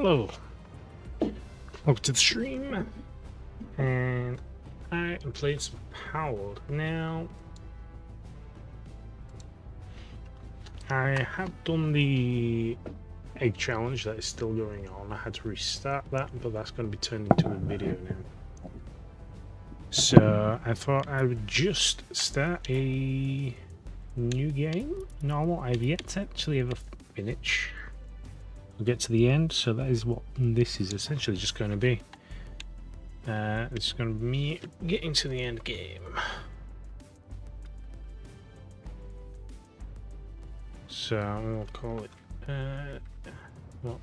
Hello, welcome to the stream, and I am playing some Palworld. Now, I have done the egg challenge that is still going on. I had to restart that, but that's going to be turned into a video now. So I thought I would just start a new game, normal. I've yet to actually ever finish. We'll get to the end, so that is what this is essentially just going to be. It's going to be me getting to the end game. So we'll call it what?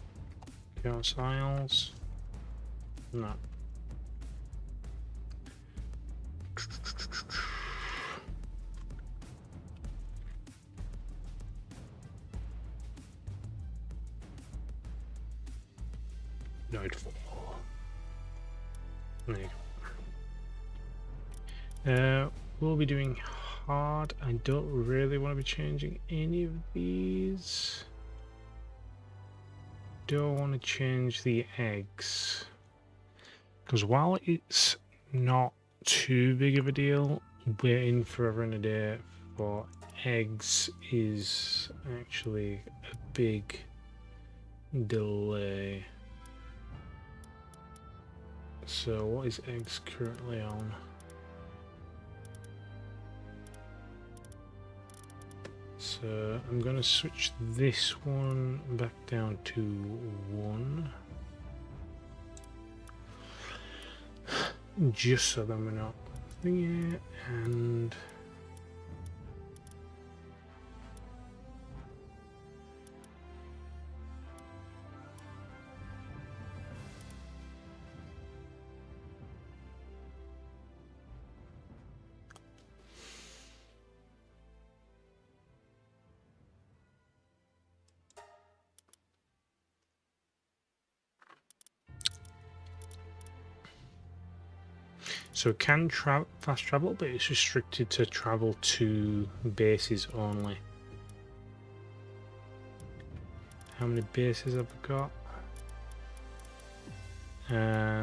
Go styles? No. Nightfall. There you go. We'll be doing hard. I don't really want to be changing any of these. Don't want to change the eggs, because while it's not too big of a deal, waiting forever and a day for eggs is actually a big delay. So what is eggs currently on? So I'm going to switch this one back down to 1. Just so that we're not thinking it, and so it can fast travel, but it's restricted to travel to bases only. How many bases have we got?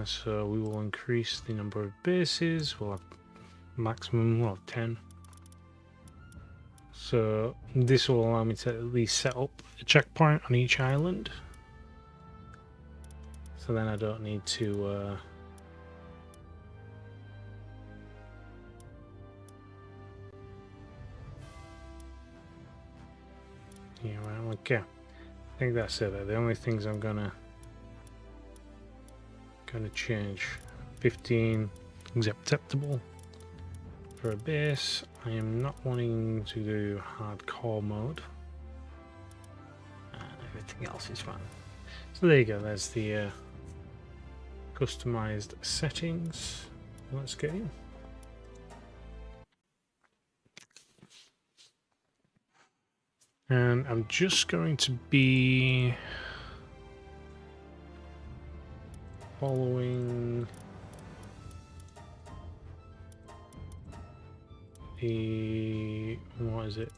So we will increase the number of bases. We'll have maximum, we'll have 10. So this will allow me to at least set up a checkpoint on each island. So then I don't need to yeah, well, okay. I think that's it. The only things I'm gonna change. 15 is acceptable for a base. I am not wanting to do hardcore mode, and everything else is fine. So there you go. There's the customized settings. Let's get in. And I'm just going to be following the, what is it?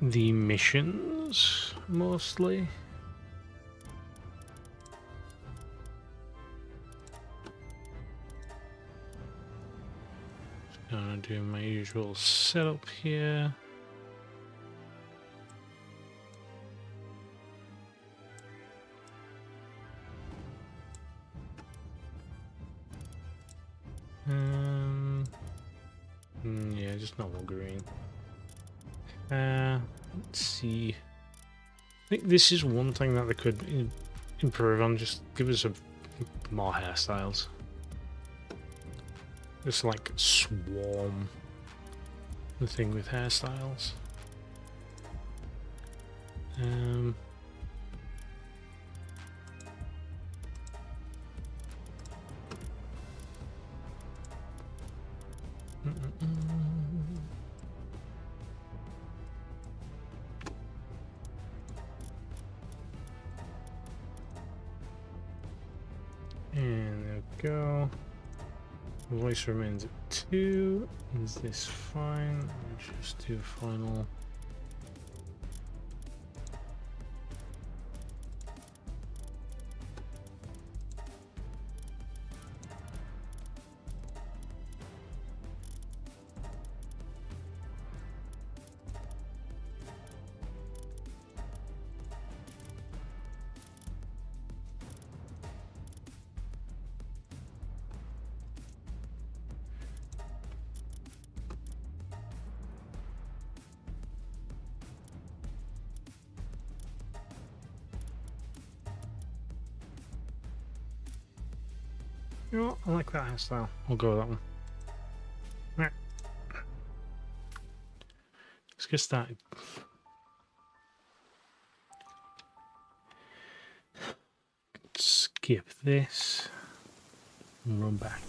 The missions, mostly. Gonna do my usual setup here. Yeah, just normal green. Let's see. I think this is one thing that they could improve on. Just give us more hairstyles. Just like swarm the thing with hairstyles. And there we go. Voice remains at 2. Is this fine? Let's just do final. You know what? I like that hairstyle. We'll go with that one. Right. Let's get started. Skip this and run back.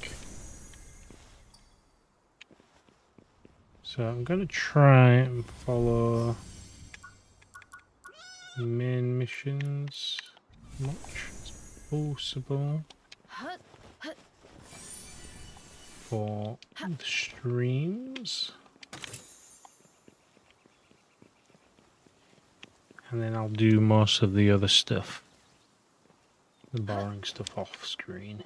So I'm going to try and follow main missions as much as possible for the streams. And then I'll do most of the other stuff. The boring stuff off screen.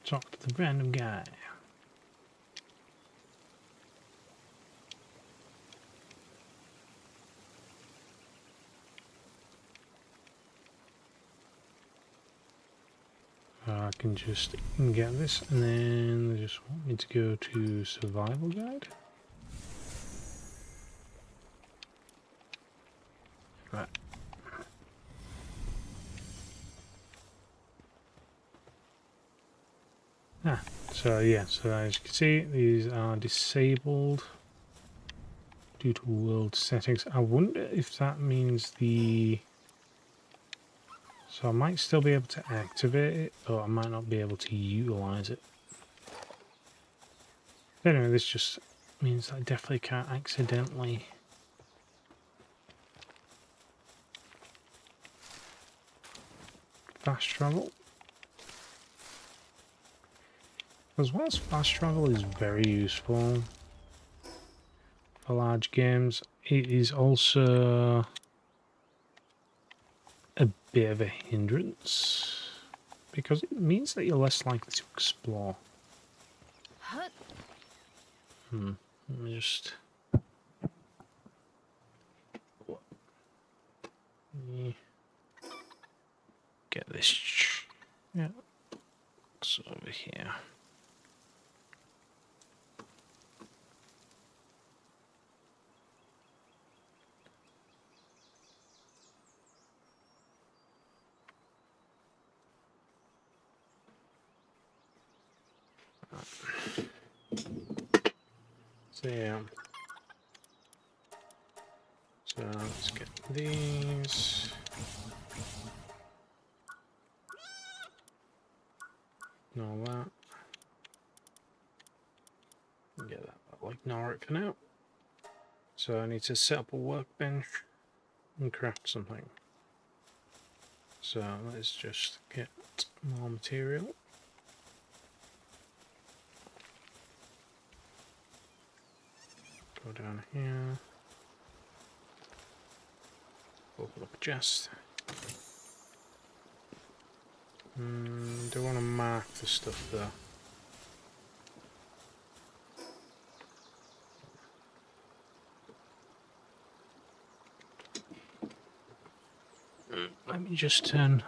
Talk to the random guy. I can just get this, and then they just want me to go to survival guide. Right. So yeah, so as you can see, these are disabled due to world settings. I wonder if that means the... So I might still be able to activate it, but I might not be able to utilize it. Anyway, this just means I definitely can't accidentally fast travel. As well as fast travel is very useful for large games, it is also a bit of a hindrance because it means that you're less likely to explore. Let me just... get this. Yeah, it's over here. So yeah. So let's get these. And all that. Get that, I'll ignore it for now. So I need to set up a workbench and craft something. So let's just get more material. Go down here. Open up a chest. Don't want to mark the stuff though. Let me just turn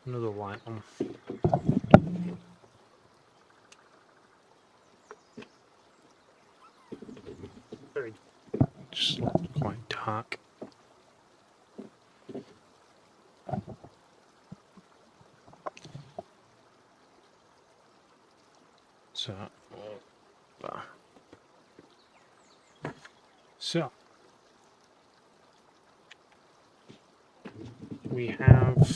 another light on. Just quite dark. So we have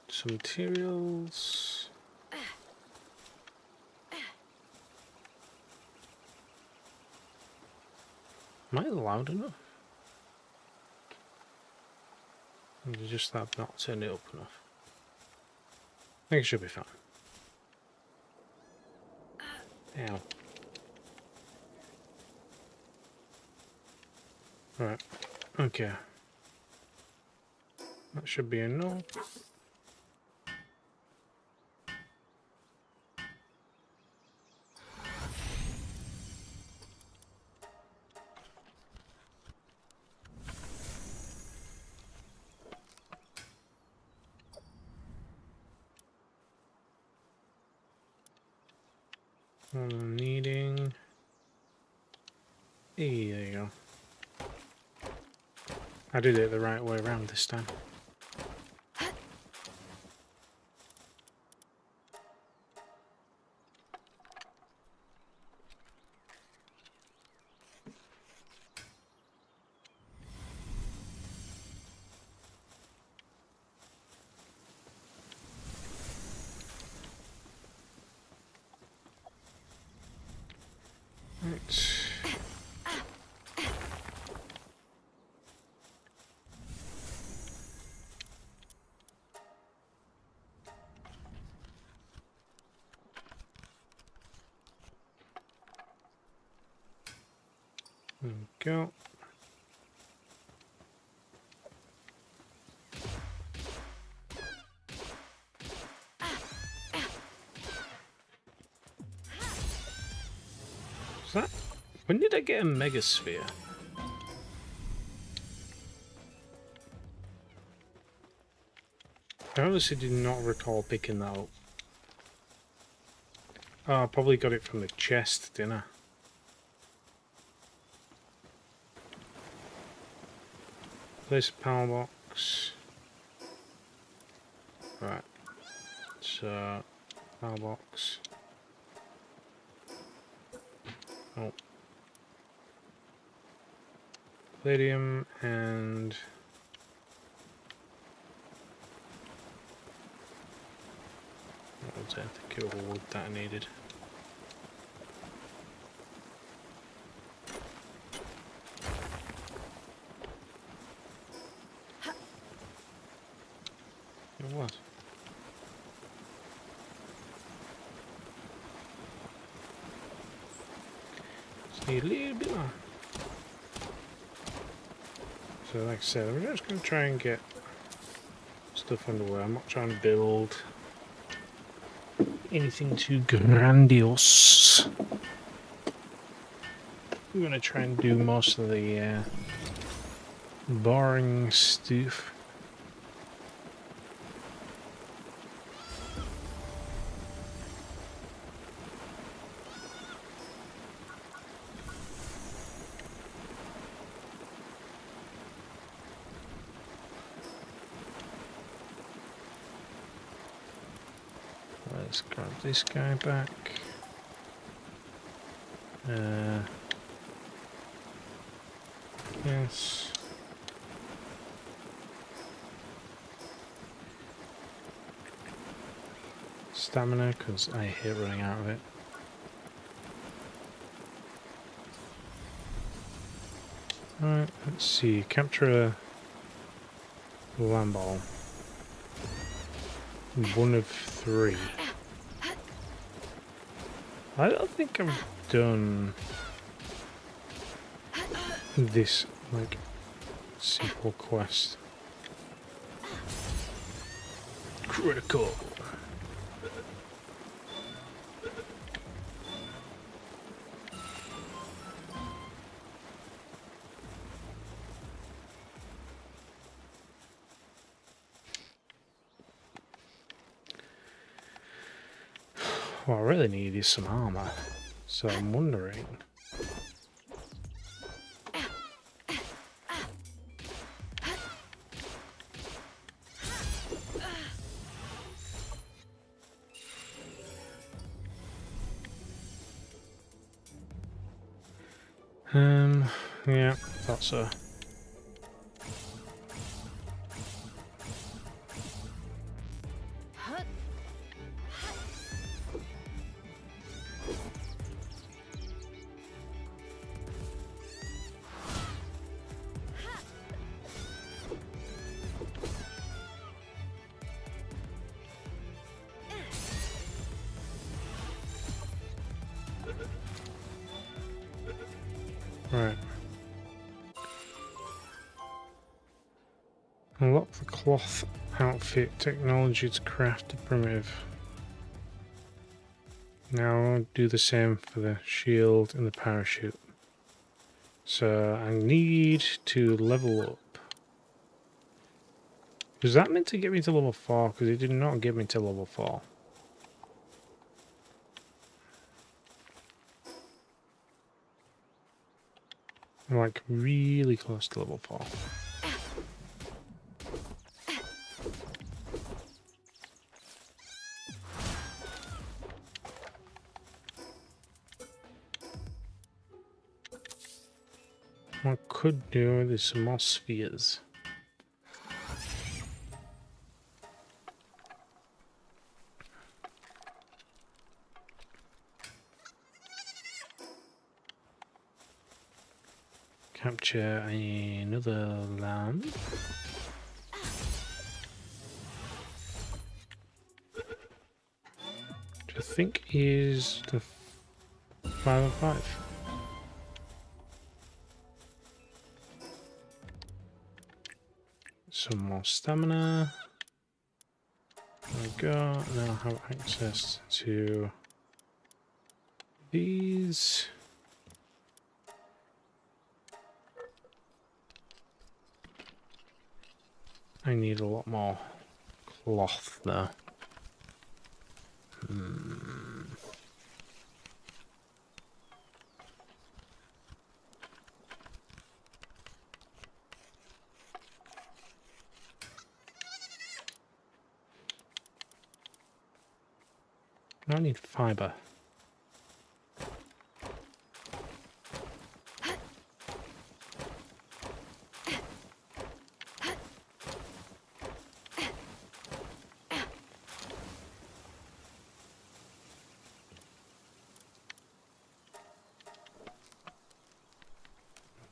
some materials. Am I loud enough? Or just that not turned it up enough? I think it should be fine. Ow. Right. Okay. That should be enough. All I'm needing. Hey, there you go. I did it the right way around this time. Right. There we go. Is that? When did I get a megasphere? I obviously did not recall picking that up. Oh, I probably got it from the chest, didn't I? Place a power box. Right. So, power box. Oh. Palladium and... what was it? I think it was wood that I needed. It was. Just need a little bit more. So like I said, I'm just going to try and get stuff underway. I'm not trying to build anything too grandiose. I'm going to try and do most of the boring stuff. Let's grab this guy back. Yes. Stamina, because I hate running out of it. Alright, let's see. Capture a land ball. 1 of 3. I don't think I've done this, like, simple quest. Critical. What I really need is some armor, so I'm wondering. Yeah, thought so. Right. Unlock the cloth outfit technology to craft a primitive. Now I'll do the same for the shield and the parachute. So I need to level up. Was that meant to get me to level 4? Because it did not get me to level 4. Like really close to level 4. What I could do is some more spheres. Capture another lamb. Which I think is the 505. Some more stamina. There we go. Now I have access to these. I need a lot more cloth though. I need fiber.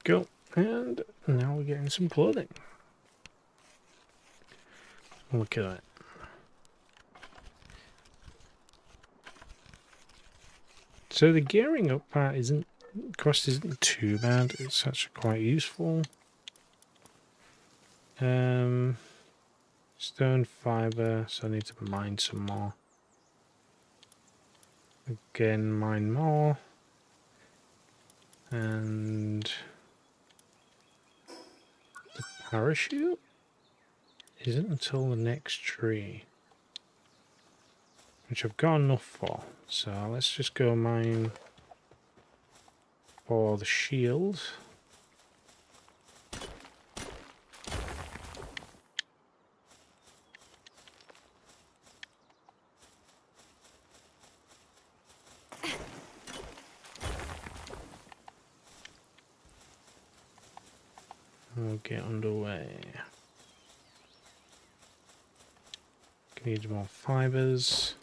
Go. And now we're getting some clothing. Look at that. So the gearing up part cost isn't too bad. It's actually quite useful. Stone fiber, so I need to mine some more. Again, mine more. And the parachute isn't until the next tree, which I've got enough for. So let's just go mine for the shield. We'll get underway. Need more fibers.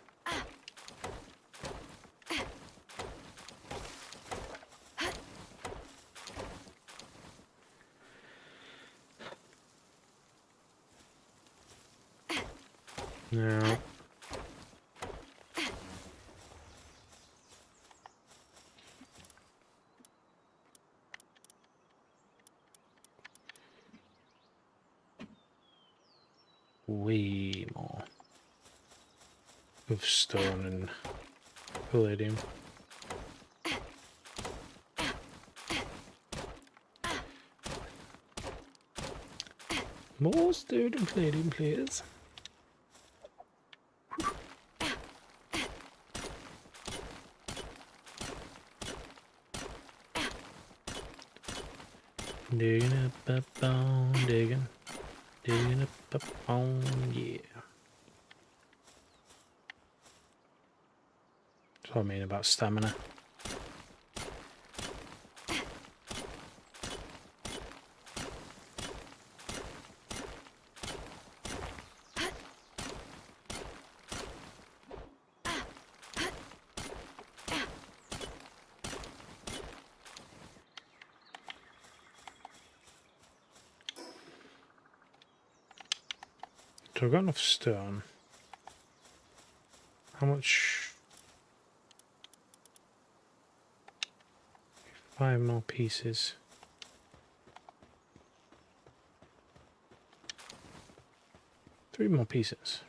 Now, way more of stone and palladium. More stone and palladium, please. Digging up on digging up on, yeah. That's what I mean about stamina. So I've got enough stone. How much? 5 more pieces. Three more pieces.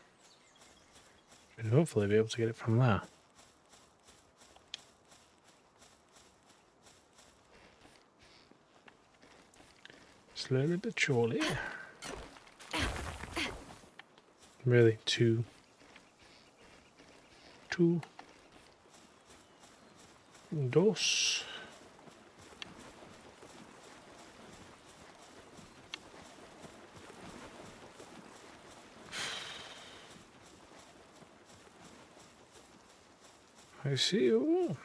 Should hopefully be able to get it from there. Slowly but surely. Really, two. Dos. I see you.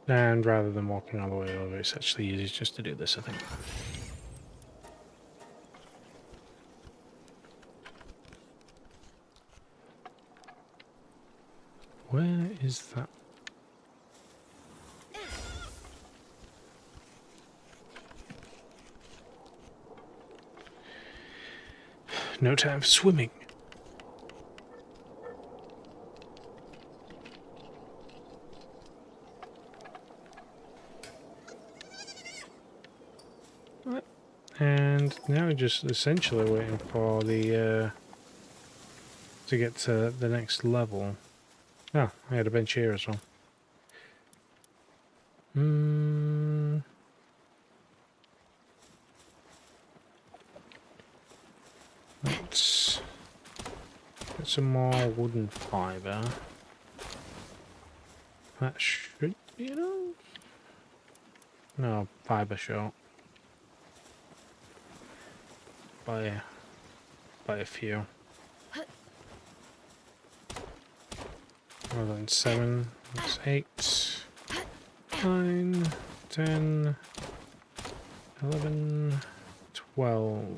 And rather than walking all the way over, it's actually easier just to do this, I think. Where is that? No time for swimming. And now we're just essentially waiting for the to get to the next level. Oh, I had a bench here as well. Let's get some more wooden fibre. That should be enough. No, fibre short. By a few. More than 7, that's 8, 9, 10, 11, 12.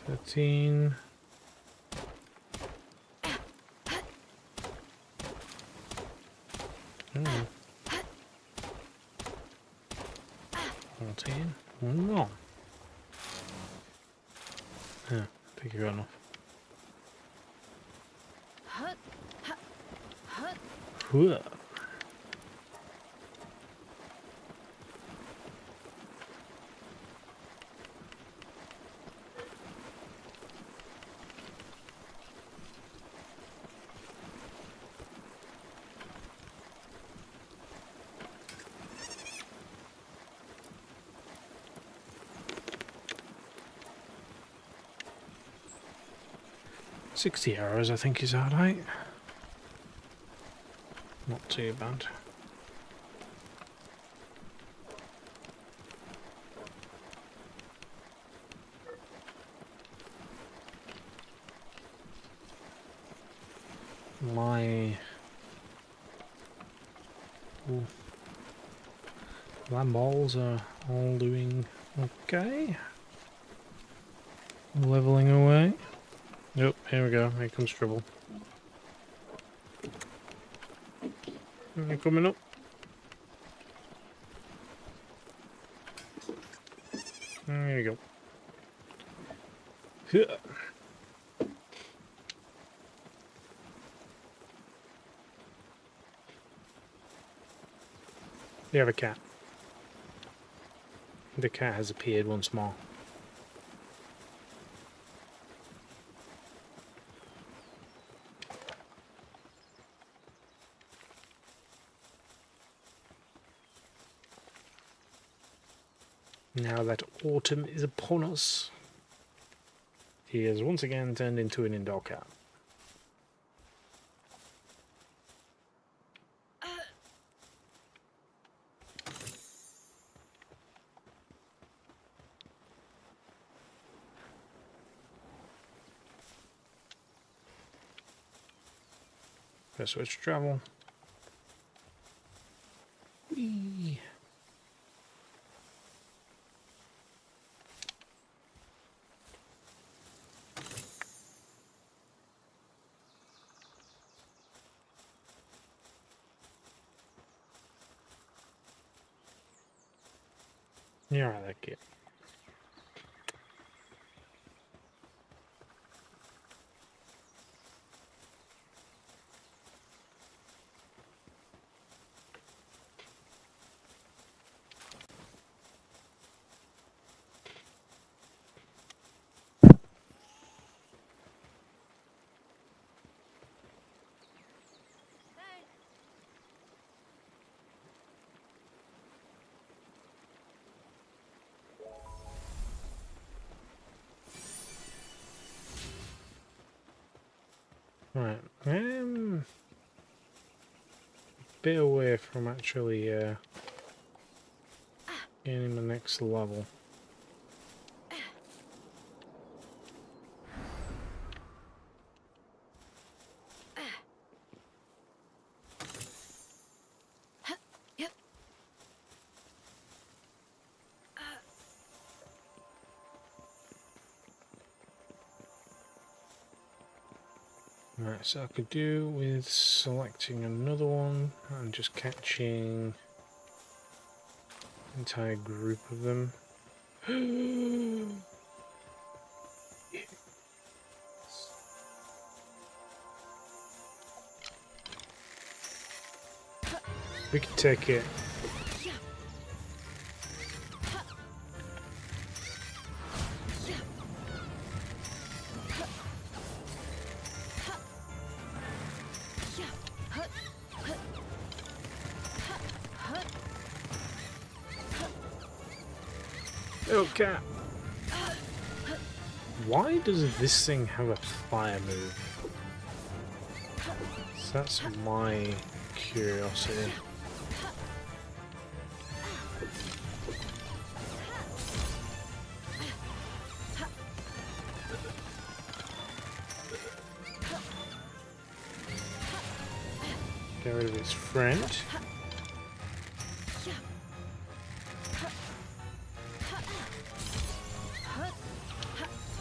13. 14. One more. Yeah, I think you got enough. Whoa. €60, I think, is alright. Not too bad. My balls are all doing okay. Leveling away. Yep, here we go. Here comes trouble. They're coming up. There you go. You have a cat. The cat has appeared once more. Now that autumn is upon us, he has once again turned into an indoor cat. Let's switch to travel. Whee. You're right, that kid. Right, a bit away from actually getting the next level. Right, so I could do with selecting another one and just catching an entire group of them. We can take it. Okay. Why does this thing have a fire move? So that's my curiosity. Get rid of its friend.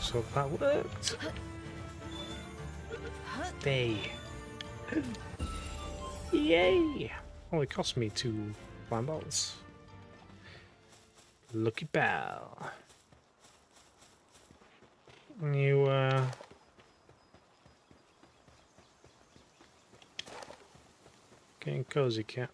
So that worked. Stay. Yay! Only cost me 2 flying bolts. Lucky pal. You getting cozy, cat.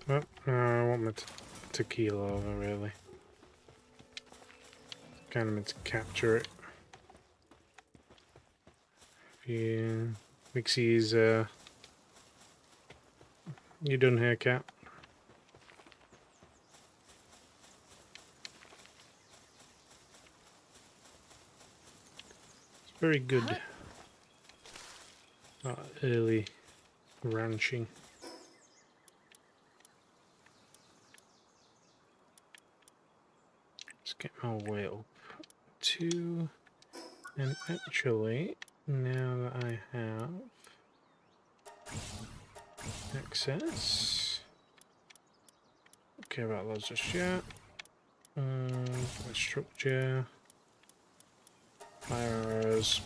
Oh, no, I want my tequila over, really. Kind of meant to capture it. Yeah, Mixie's, you done here, cat? It's very good. Early ranching. Let's get my way up to, and actually, now that I have access, don't care about those just yet. Structure, fire arrows,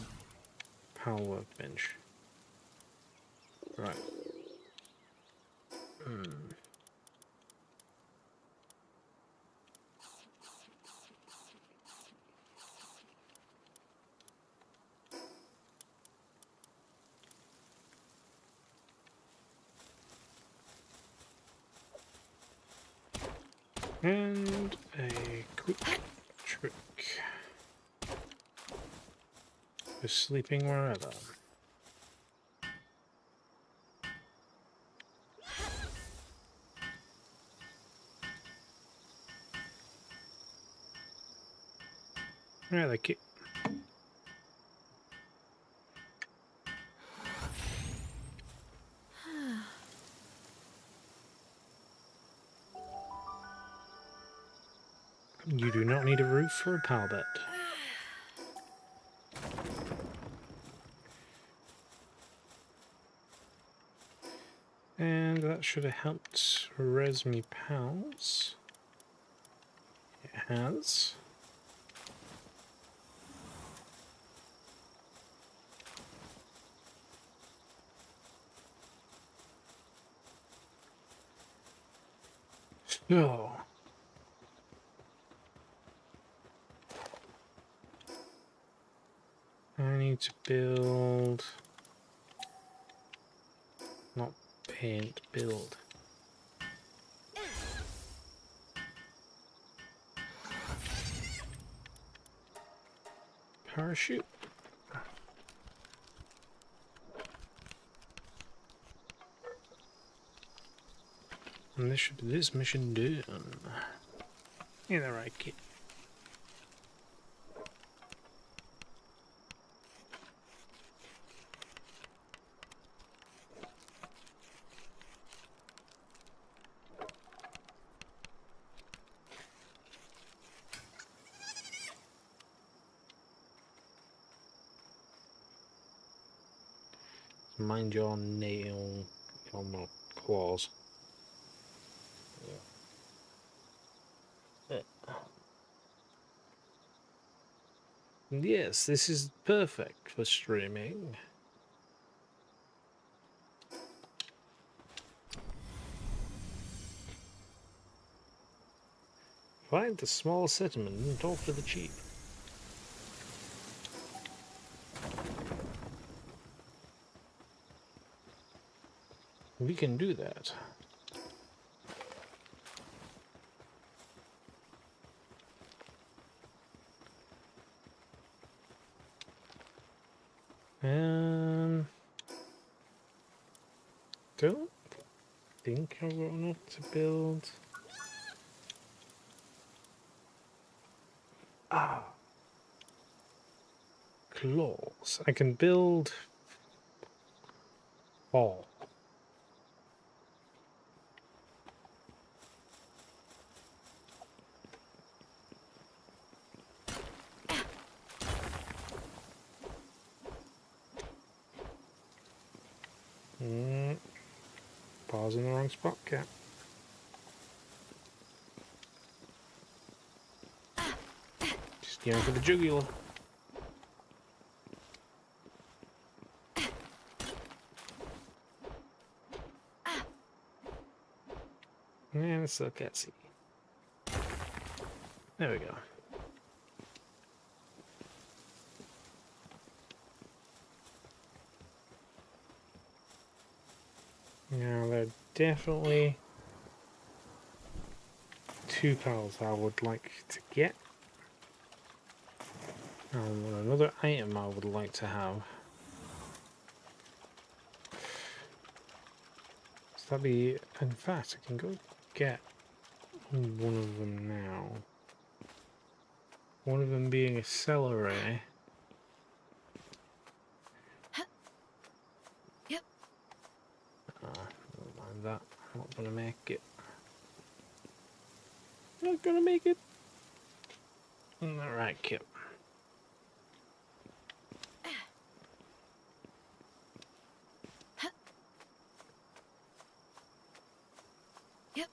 power workbench. Right. And a quick trick. Just sleeping wherever. Yeah, they keep. You do not need a roof for a power bed. And that should have helped res me pals. It has. So. I need to build, not paint, build. Parachute. And this should be this mission done. In the right kit. Mind your nail, your claws. Yeah. Yes, this is perfect for streaming. Find the small settlement and talk to the chief. We can do that. Don't think I've got enough to build. Claws. I can build 4. Paws in the wrong spot, cat. Just going for the jugular. Yeah, it's still can't see. There we go. Now there are definitely 2 pals I would like to get. And another item I would like to have. So that'd be, in fact, I can go get one of them now. One of them being a celery. Yep. Never mind that. I'm not gonna make it. Not gonna make it. Alright, Kip. Yep.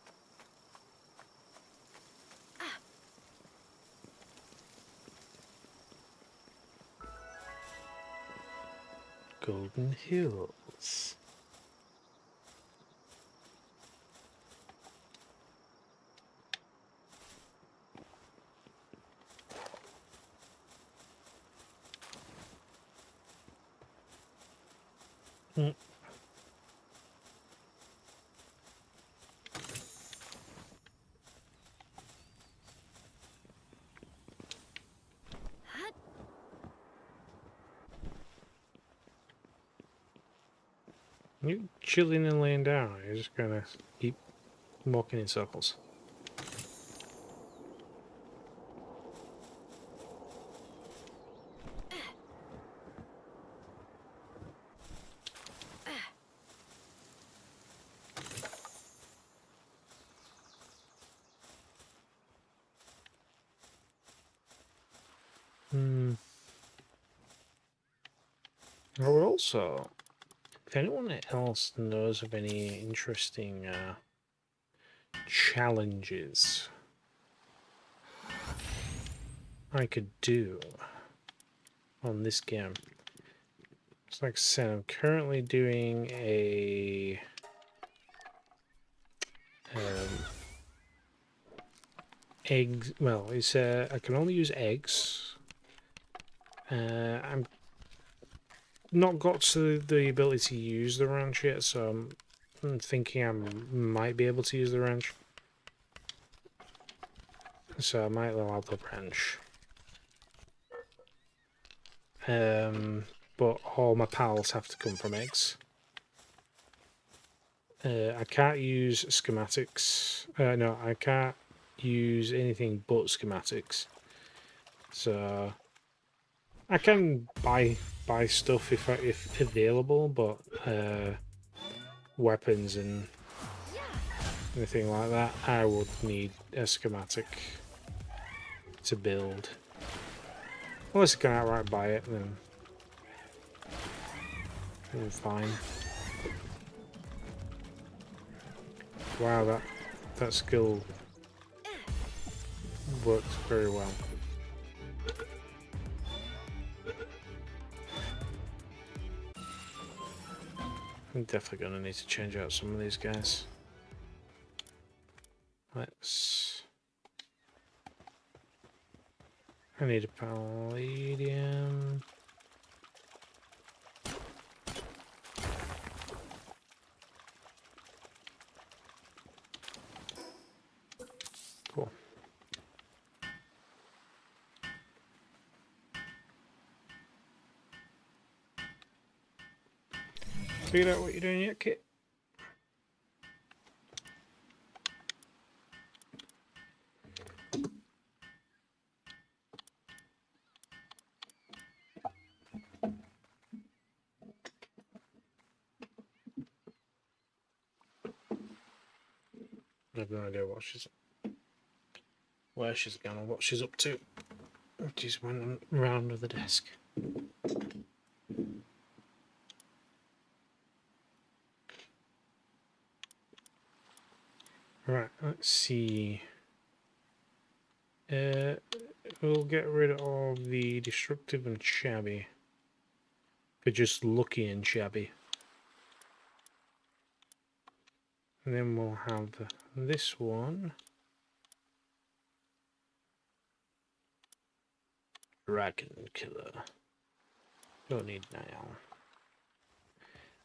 Golden Hills. You're chilling and laying down. You're just gonna keep walking in circles. I would also, if anyone else knows of any interesting challenges I could do on this game. It's like I said, I'm currently doing a eggs. Well, it's I can only use eggs. I'm not got to the ability to use the ranch yet, so I'm thinking I might be able to use the ranch. So I might allow the ranch. But all my pals have to come from eggs. I can't use schematics. No, I can't use anything but schematics. So I can buy stuff if available, but weapons and anything like that, I would need a schematic to build. Unless I can outright buy it, then fine. Wow, that skill works very well. I'm definitely going to need to change out some of these guys. I need a palladium. Cool. Figured out what you're doing yet, Kit? I have no idea where she's gone or what she's up to. She's went around with the desk. Right, let's see. We'll get rid of the destructive and shabby for just lucky and shabby. And then we'll have this one. Dragon Killer. Don't need now.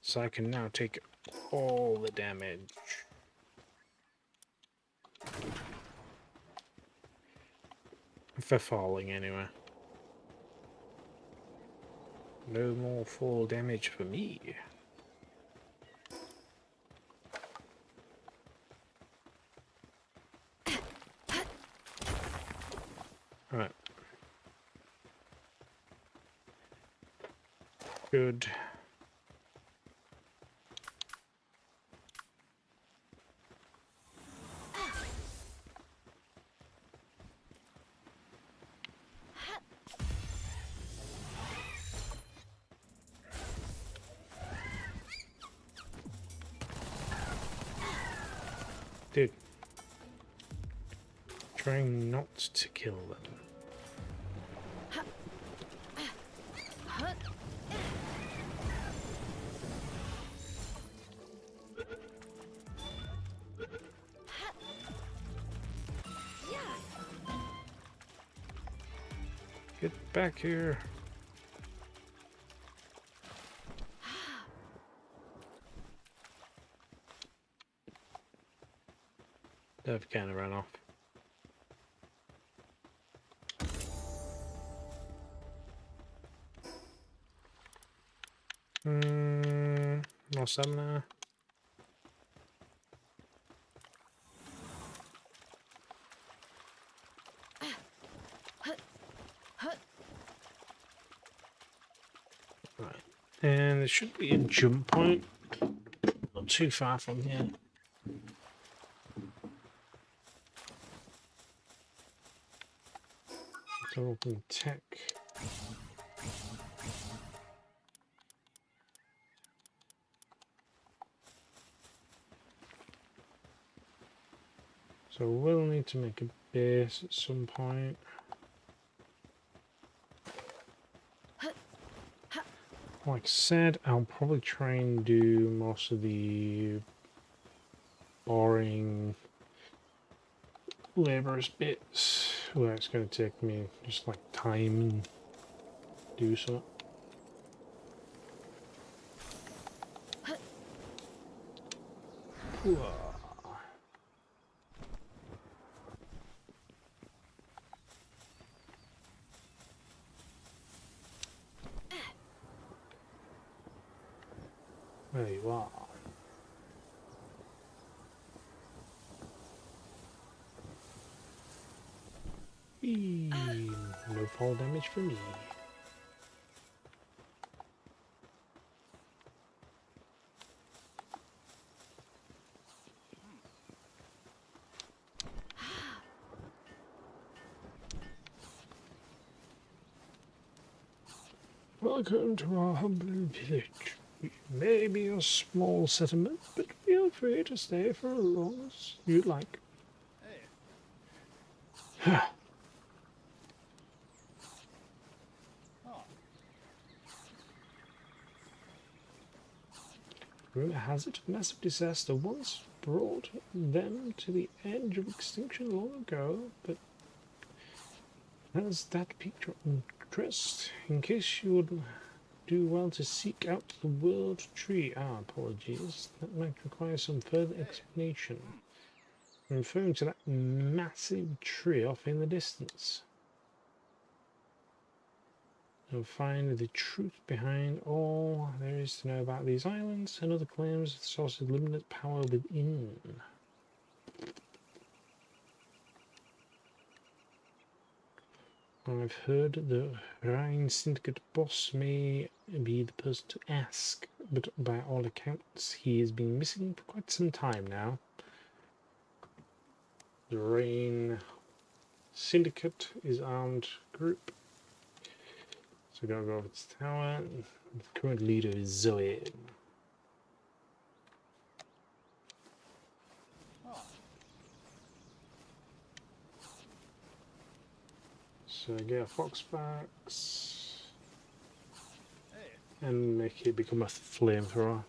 So I can now take all the damage. For falling anyway. No more fall damage for me. Right. Good. Dude. Trying not to kill them. Get back here. They've kind of run off. No stamina. Right. And there should be a jump point. Not too far from here. So open tech. So we'll need to make a base at some point. Like I said, I'll probably try and do most of the boring labourers bits where it's going to take me just like time and do so. There you are. No fall damage for me. Welcome to our humble village. We may be a small settlement, but feel free to stay for as long as you like. Rumor has it, a massive disaster once brought them to the edge of extinction long ago, but has that piqued your interest? In case you would do well to seek out the World Tree. Apologies. That might require some further explanation. I'm referring to that massive tree off in the distance. You'll find the truth behind all there is to know about these islands and other claims the source of limited power within. I've heard the Rhine Syndicate boss may be the person to ask, but by all accounts he has been missing for quite some time now. The Rhine Syndicate is armed group. So we gotta go over to the tower. The current leader is Zoe. So get a foxbacks and make it become a flamethrower.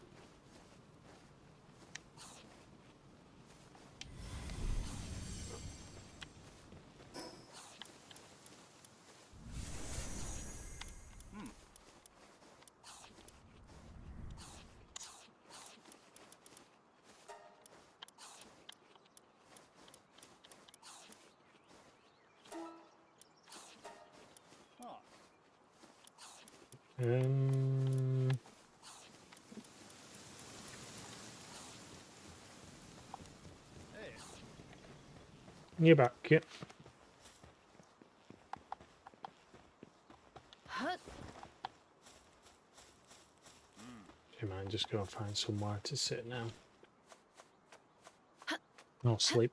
You're back, yeah. Do you mind just go find somewhere to sit now? Or sleep.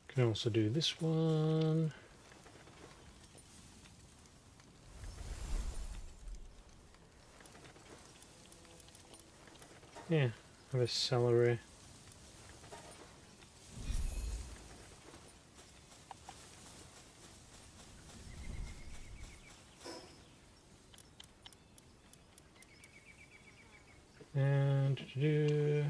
Can also do this one. Yeah, have a celery. And to do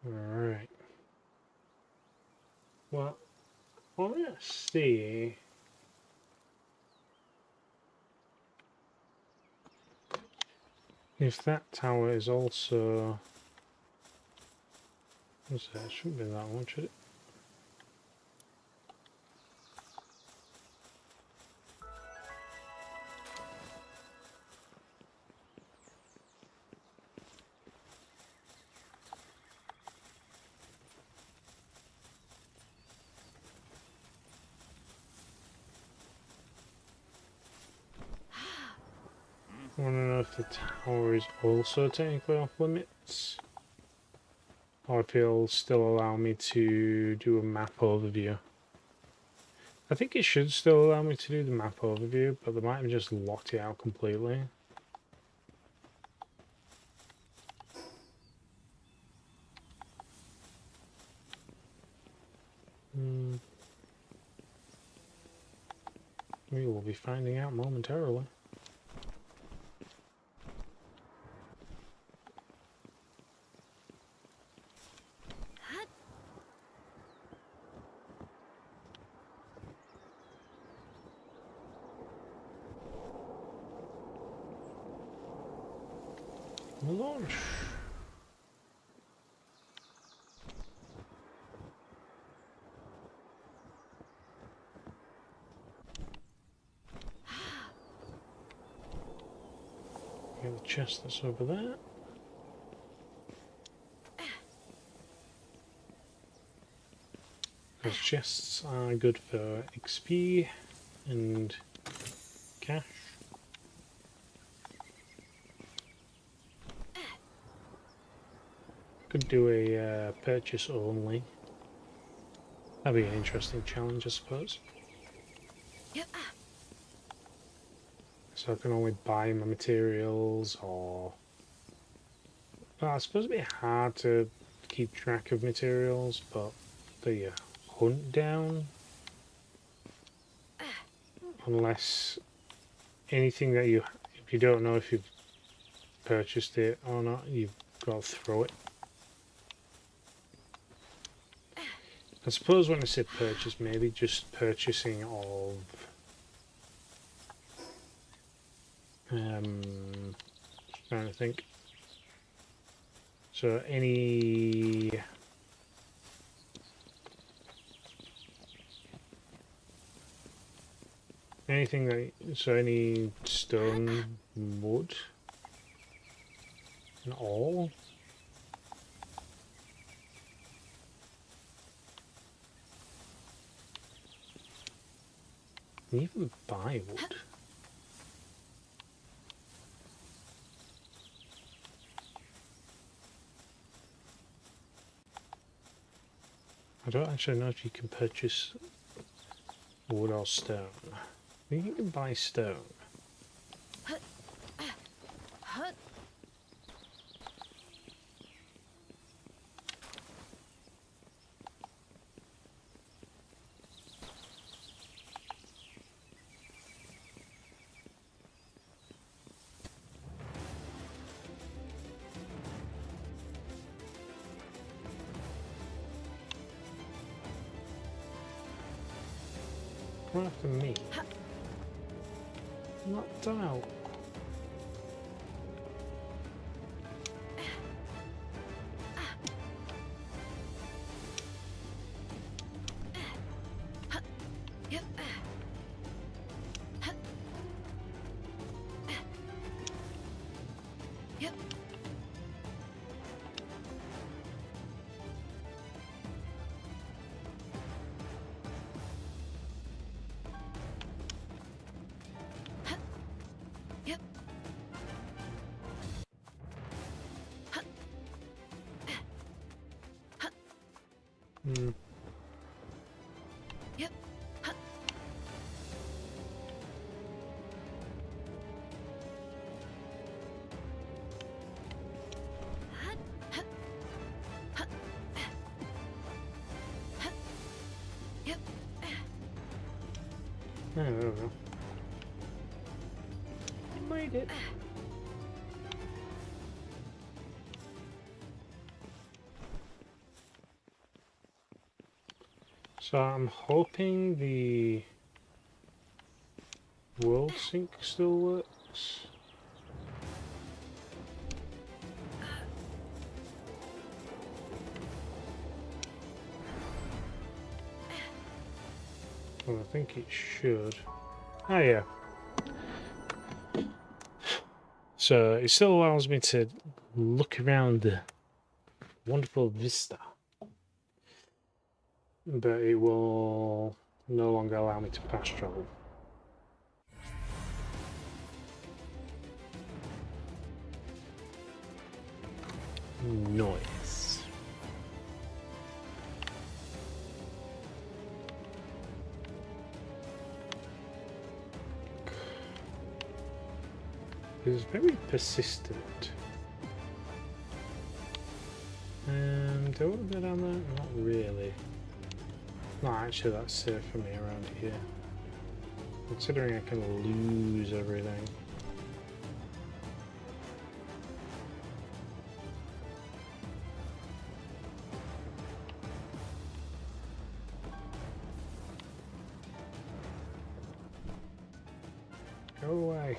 alright. Well, I want to see if that tower is also... What's that? It shouldn't be that one, should it? I want to know if the tower is also technically off limits, or if it'll still allow me to do a map overview. I think it should still allow me to do the map overview, but they might have just locked it out completely. We will be finding out momentarily. Launch. Get the chest that's over there. Those chests are good for XP and cash. Could do a purchase only. That'd be an interesting challenge, I suppose. Yep. So I can only buy my materials, or... Well, I suppose it'd be hard to keep track of materials, but the hunt down, unless anything that if you don't know if you've purchased it or not, you've got to throw it. I suppose when I say purchase, maybe just purchasing of trying to think. So anything that, so any stone, wood, and all. Can you even buy wood? I don't actually know if you can purchase wood or stone. I think you can buy stone. Come after me. Not done out. Yep. Yep. Yep. Hmm. Yep. Yep. I don't know. You made it. So I'm hoping the world sync still works. Well, I think it should. Oh yeah. So it still allows me to look around the wonderful vista, but it will no longer allow me to fast travel. Noise. It's very persistent. And do I want to go down there? Not really. No, actually that's safe for me around here. Considering I can lose everything. Go away.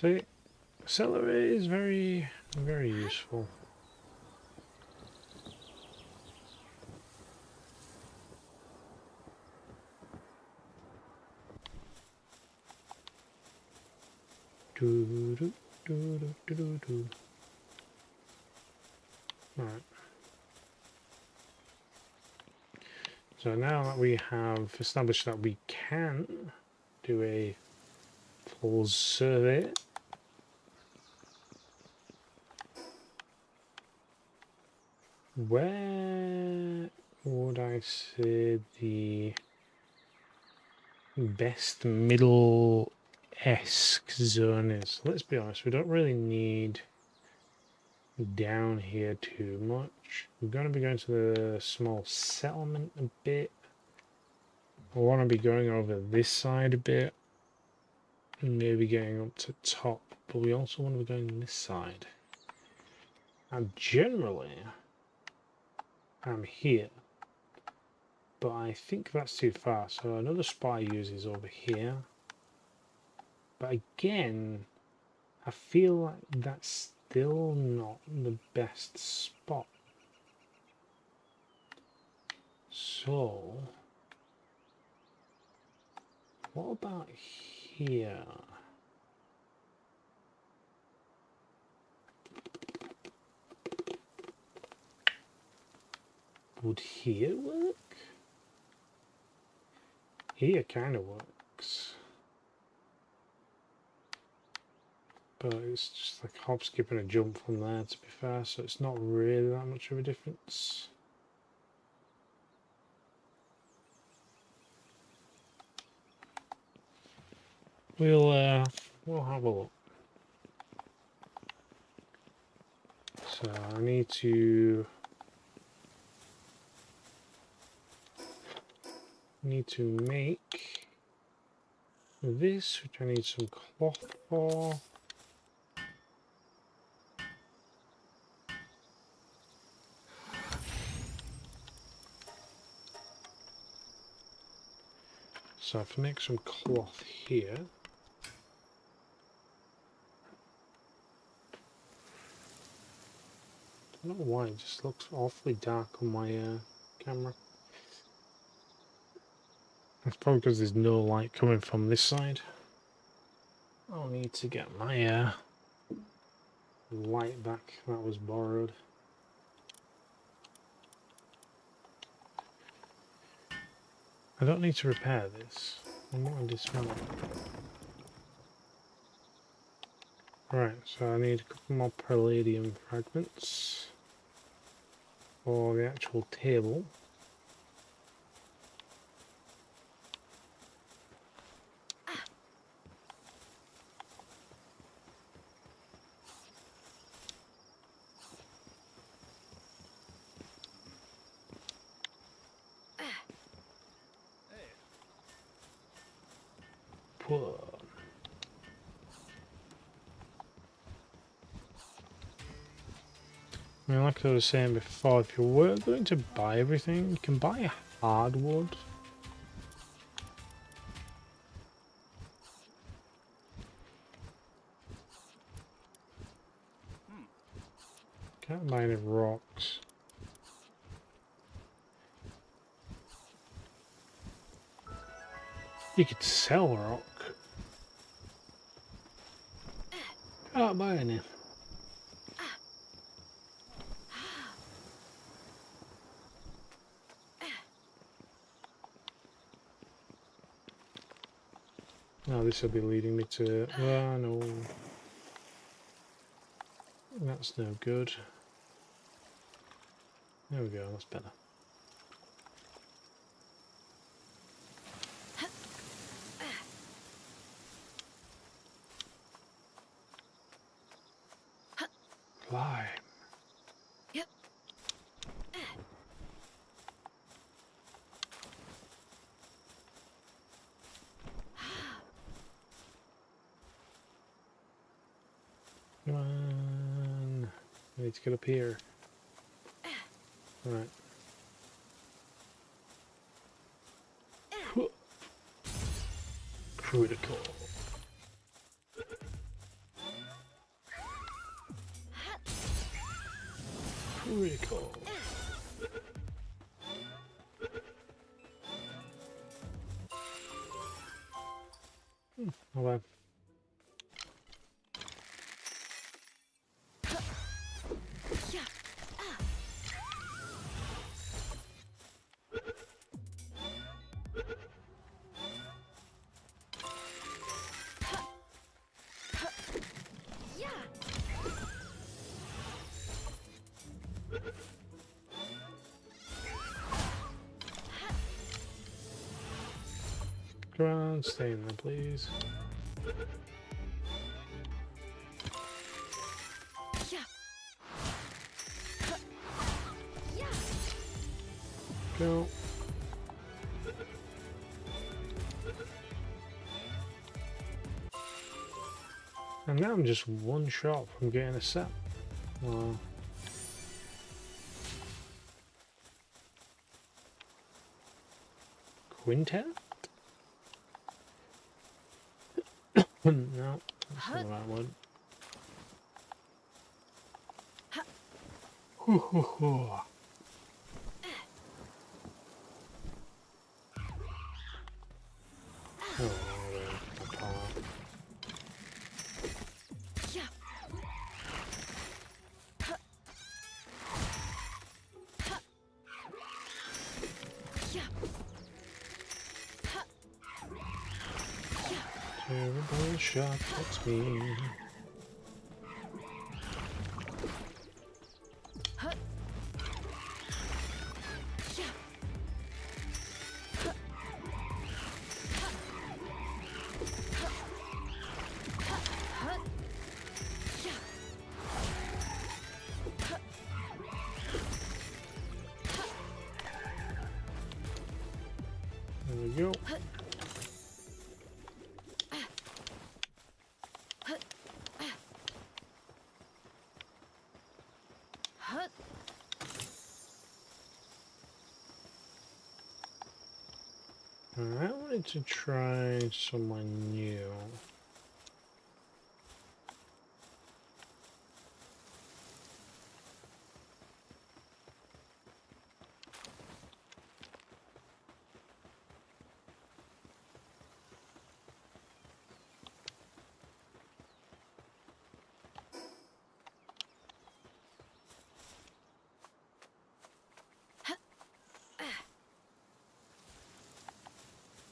So celery is very, very useful. Do, do, do, do, do, do, do. Right. So now that we have established that we can do a full survey, where would I say the best middle-esque zone is? Let's be honest, we don't really need down here too much. We're going to be going to the small settlement a bit. I want to be going over this side a bit. And maybe getting up to top. But we also want to be going this side. And generally, I'm here. But I think that's too far. So another spot I use is over here. But again, I feel like that's still not the best spot. So, what about here? Would here work? Here kind of works. But it's just like hop, skip and a jump from there, to be fair, so it's not really that much of a difference. We'll have a look. So I need to make this, which I need some cloth for. So I have to make some cloth here. I don't know why, it just looks awfully dark on my camera. That's probably because there's no light coming from this side. I'll need to get my light back that was borrowed. I don't need to repair this. I'm not going to dismantle. Right, so I need a couple more palladium fragments for the actual table. Whoa. I mean, like I was saying before, if you were going to buy everything, you can buy hardwood. Can't buy any rocks. You could sell rock. Can't buy any. Now this will be leading me to... Oh no. That's no good. There we go, that's better. Climb. Yep. Come on. I need to get up here. Right. Critical. Critical. Not bad. Yeah. Yeah. Come on, stay in there, please. Yeah. Yeah. Go. And now I'm just one shot from getting a set. Wow. Quintet? No, that's not the right one. Hoo, hoo, hoo. Oh, my power. Yeah. Yeah. Terrible shot, that's me. Yeah. There we go. I wanted to try someone new.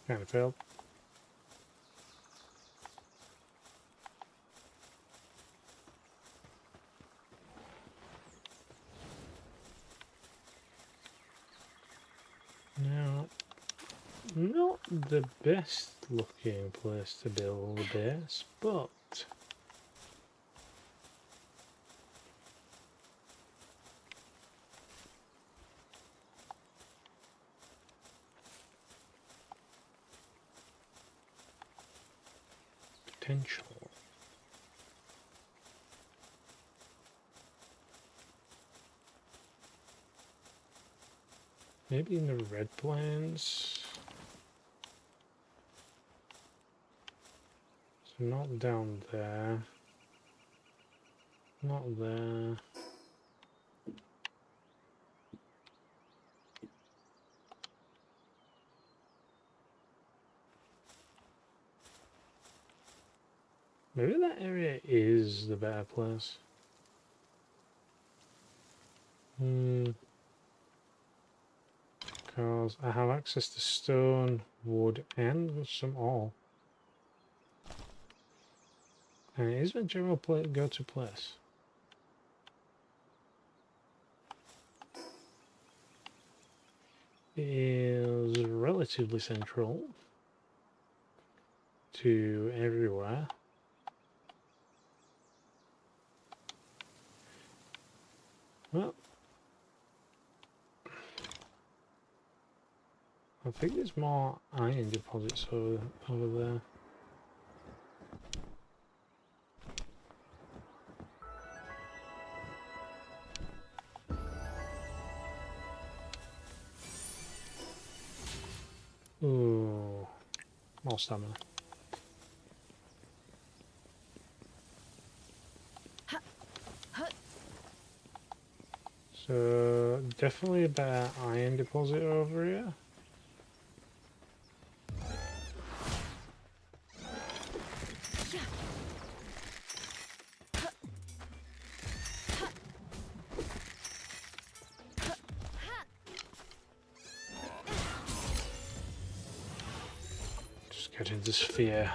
Kind of failed. Now, not the best looking place to build a base, but potential. Maybe in the red plains. So not down there. Not there. Maybe that area is the better place. Because I have access to stone, wood, and some ore. And it is my general go-to place. It is relatively central to everywhere. Well, I think there's more iron deposits over there. Ooh, more stamina. So definitely a better iron deposit over here. Just get into sphere.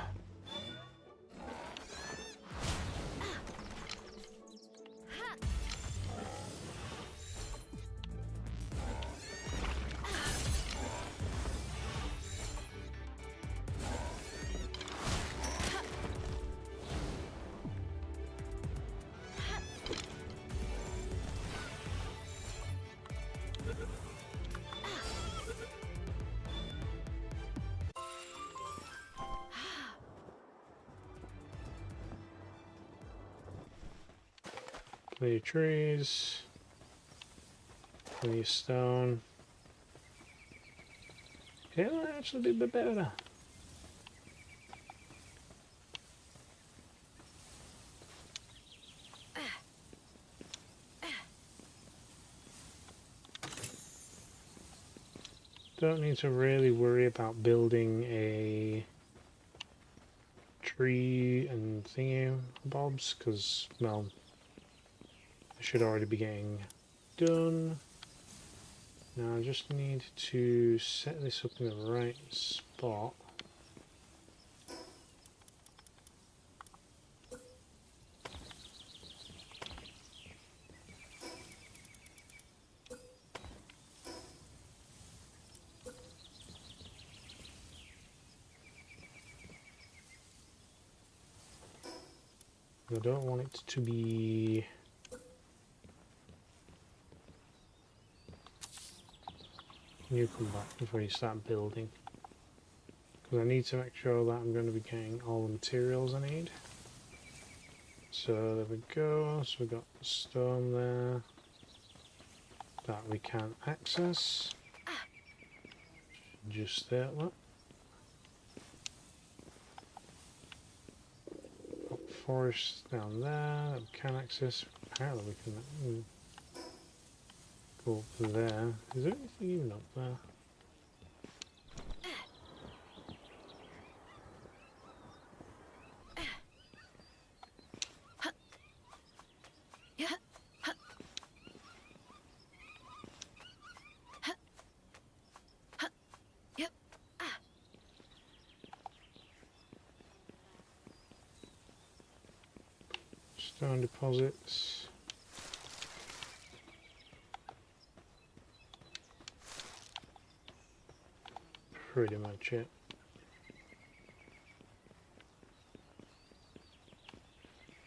Plenty of trees, plenty of stone. It'll actually be a bit better. Don't need to really worry about building a tree and thingy bobs because, well, I should already be getting done. Now I just need to set this up in the right spot. I don't want it to be you come back before you start building, because I need to make sure that I'm going to be getting all the materials I need. So there we go. So we've got the stone there that we can access. Just there, look. Forest down there that we can access. Apparently we can go up there. Is there anything even up there? Stone deposits. Pretty much it.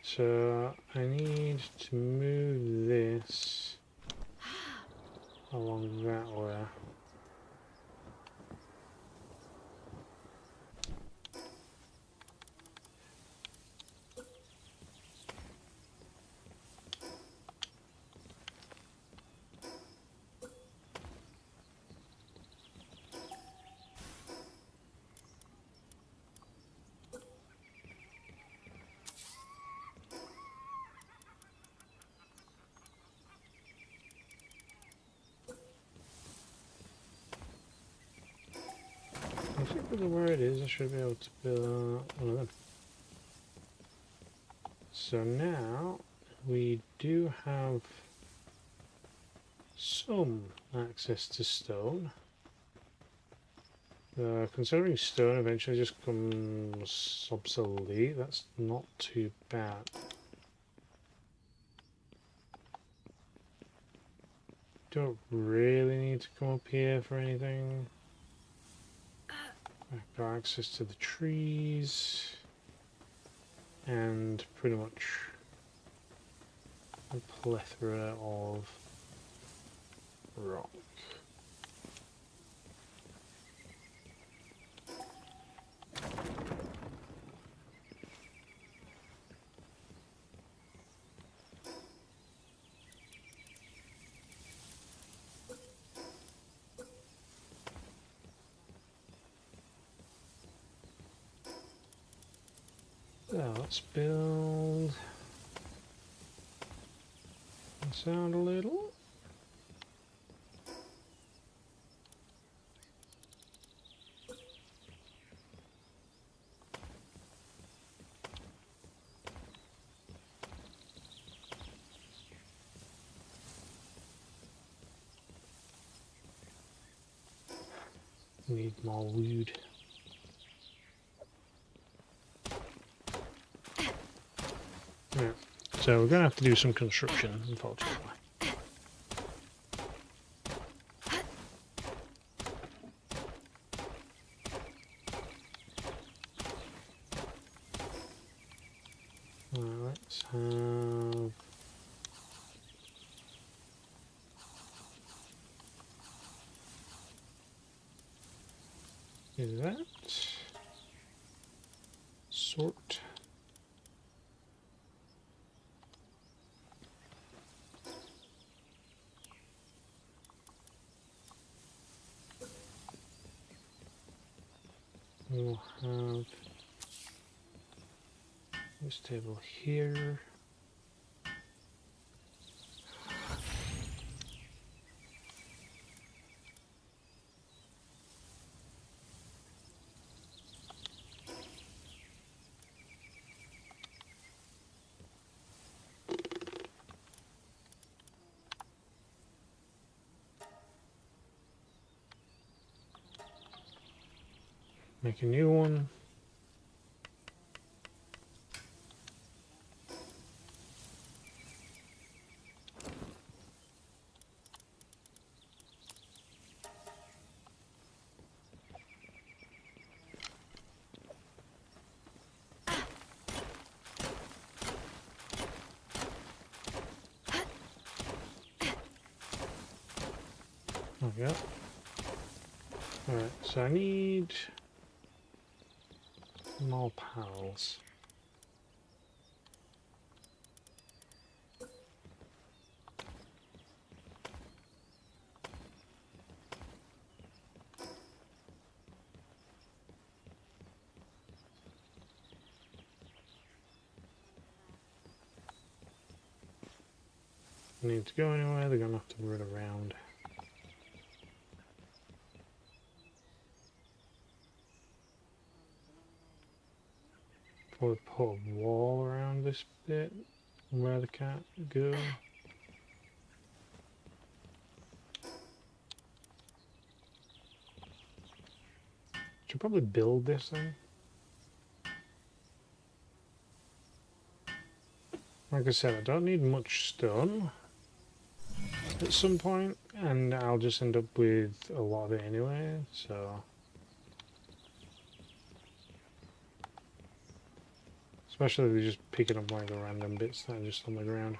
So I need to move this along that way. I think with where it is, I should be able to build one of them. So now we do have some access to stone. Considering stone eventually just becomes obsolete, that's not too bad. Don't really need to come up here for anything. I've got access to the trees and pretty much a plethora of rock. So let's build this out a little. Need more wood. Yeah. So we're gonna have to do some construction, unfortunately. Let's have do that. Sort. We'll have this table here. Make a new one. Okay. Alright, so I need more pals. Need to go anywhere, they're gonna have to run around. Probably put a wall around this bit where they can't go. Should probably build this thing. Like I said, I don't need much stone at some point, and I'll just end up with a lot of it anyway, so... Especially if you're just picking up like the random bits that are just on the ground.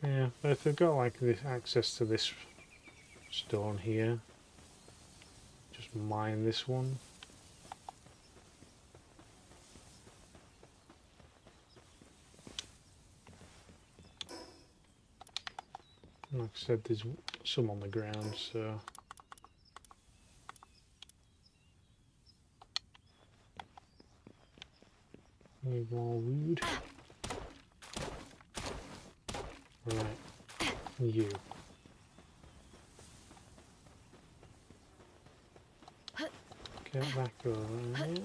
Yeah, but if they've got like this access to this stone here, just mine this one. Like I said, there's some on the ground, so... Need more wood. Right, you. Get back over there.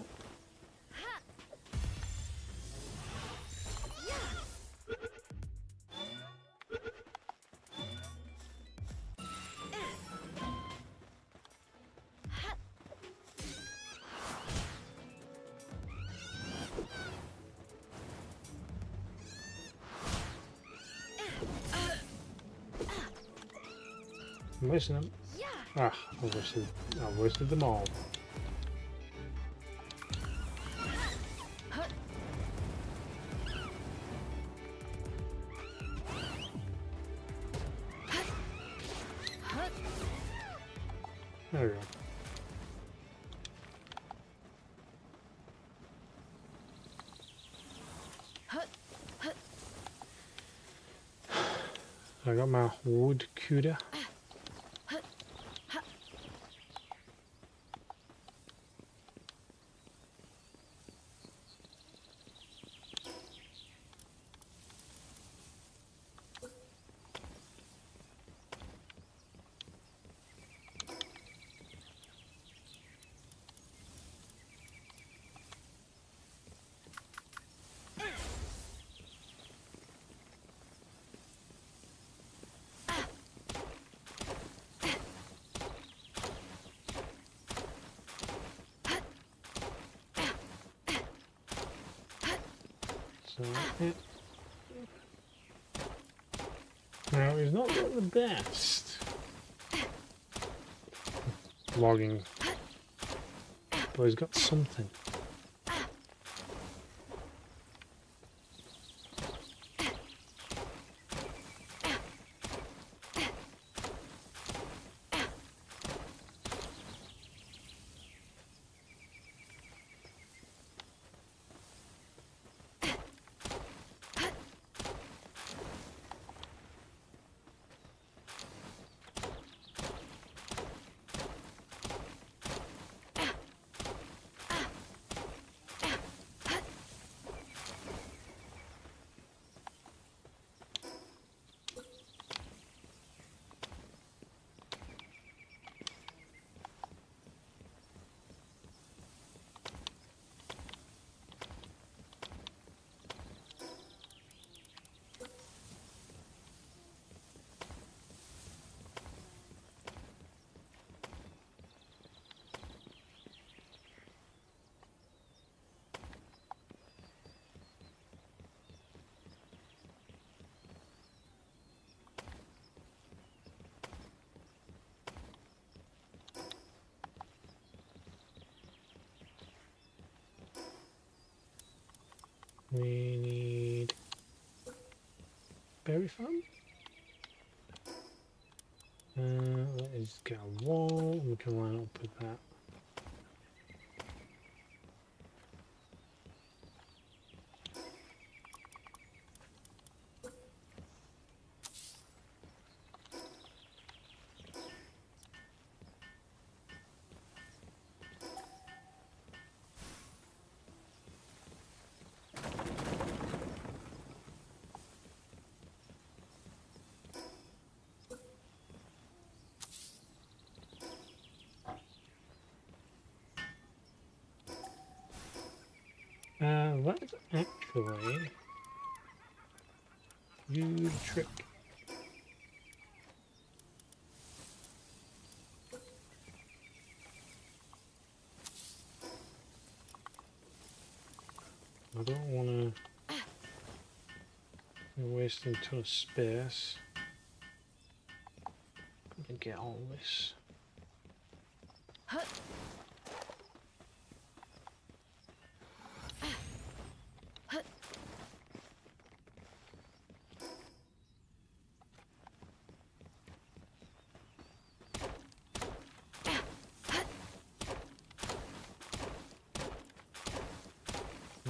I'm wasting them. Ah, I wasted them all. There we go. I got my wood cutter. So, yeah. Now, he's not got the best logging, but he's got something. We need berry farm. That is get a wall. We can line up with that. Let's actually use a trick. I don't want to waste a ton of space. Gonna get all this.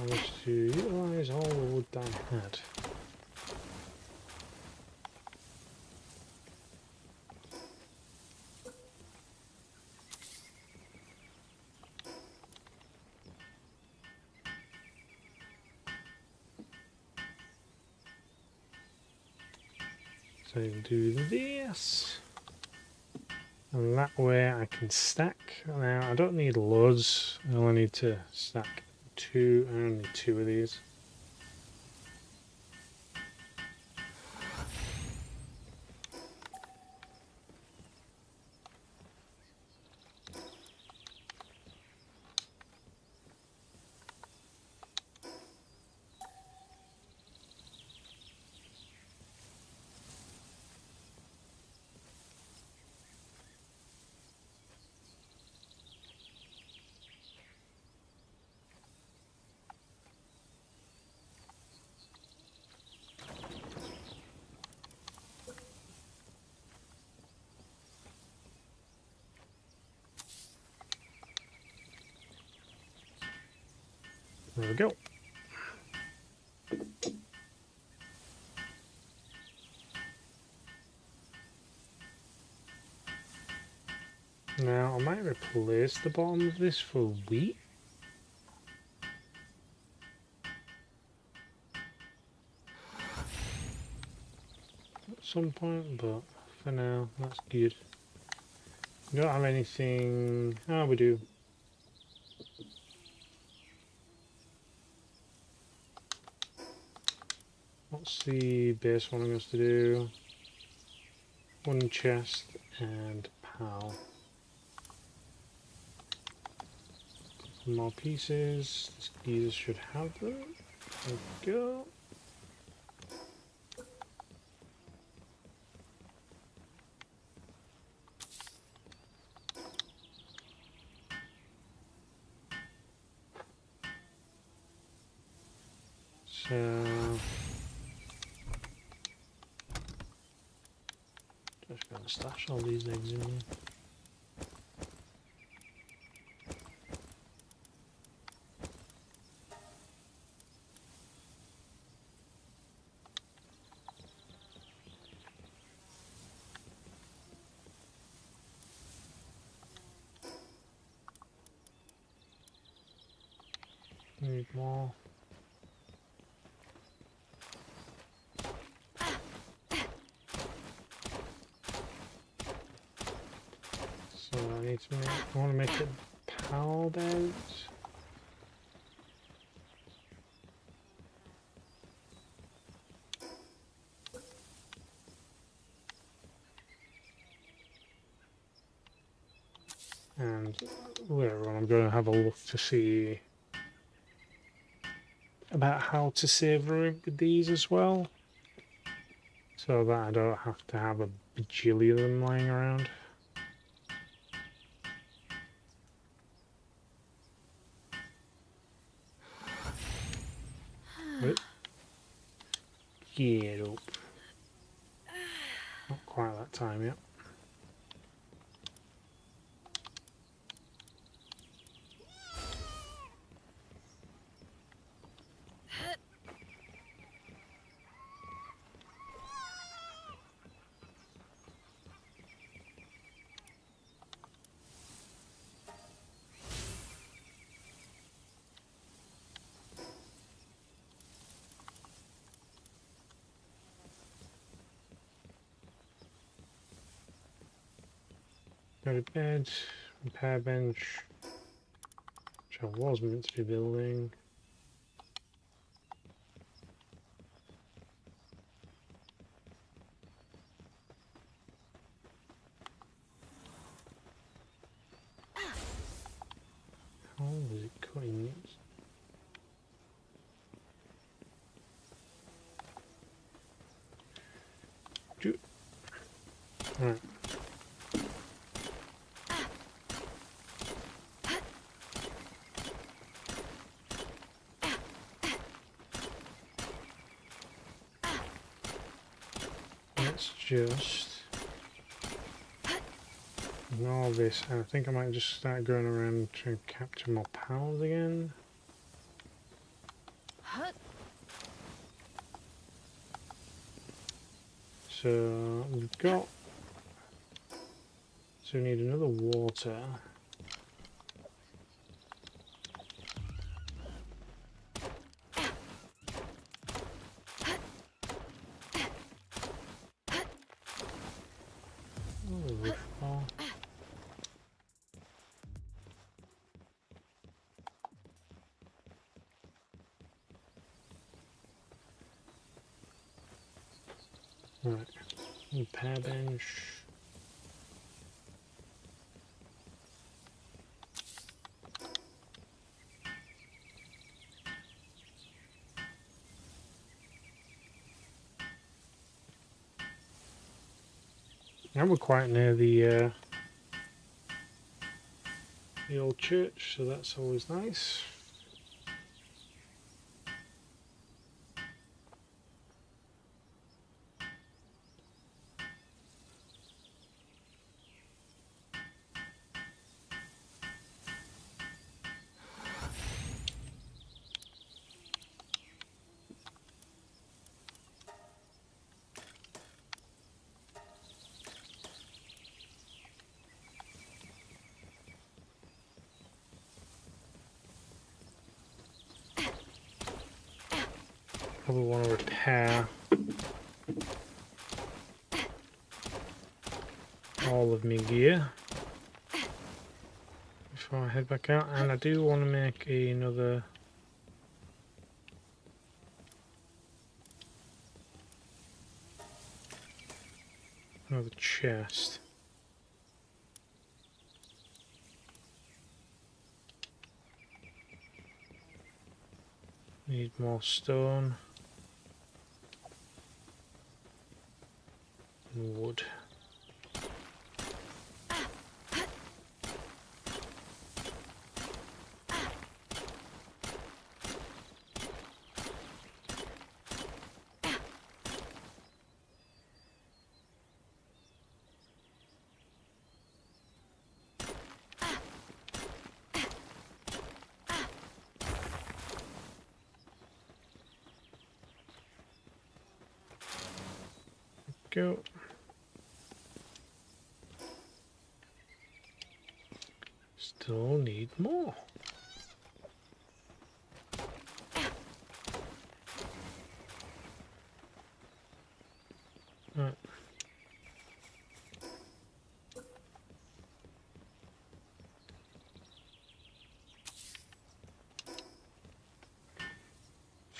I want to utilise all the wood that I had. So do this, and that way I can stack. Now I don't need loads, I only need to stack two, I only need two of these. There we go. Now I might replace the bottom of this for wheat. At some point, but for now that's good. We don't have anything. Oh, we do. What's the base wanting us to do? One chest and pal. Couple more pieces. This geezer should have them. There we go. So just gonna stash all these eggs in here. Need more. So I need to make, I want to make it power beds. And later on I'm going to have a look to see about how to save room with these as well, so that I don't have to have a bajillion of them lying around. But get up. Not quite that time yet. Go to bed, repair bench, which I was meant to be building. How was it cutting it? Right. Let's just ignore this, and I think I might just start going around trying to capture more pals again. So we've got, so we need another water. Oh, roof ball. Right, repair bench. And we're quite near the old church, so that's always nice. Probably want to repair all of my gear before I head back out, and I do want to make another chest. Need more stone. And wood. Go. Still need more. Right.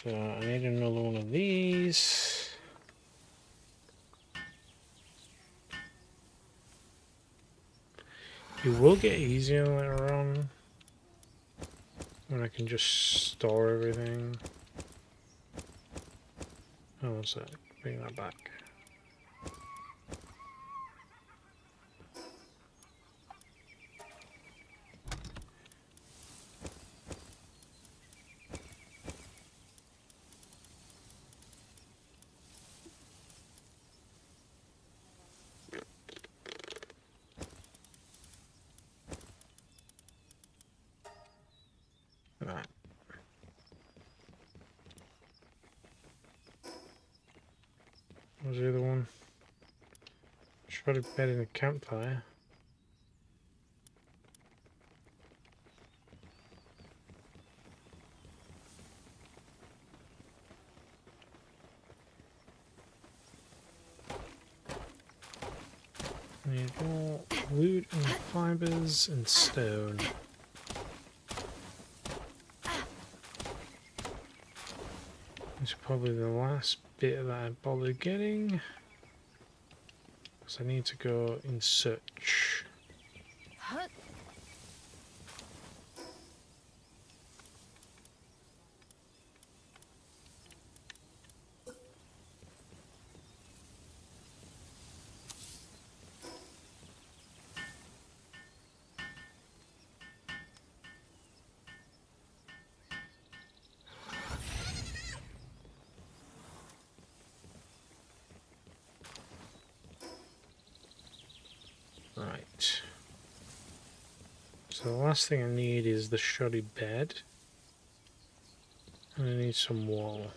So I need another one of these. It will get easier later on when I can just store everything. Oh, what's that? Bring that back. Right. What was the other one? Shrouded bed in a campfire. Need more wood and fibers and stone. This is probably the last bit that I bothered getting. Because I need to go in search. Right. So the last thing I need is the shoddy bed. And I need some wool.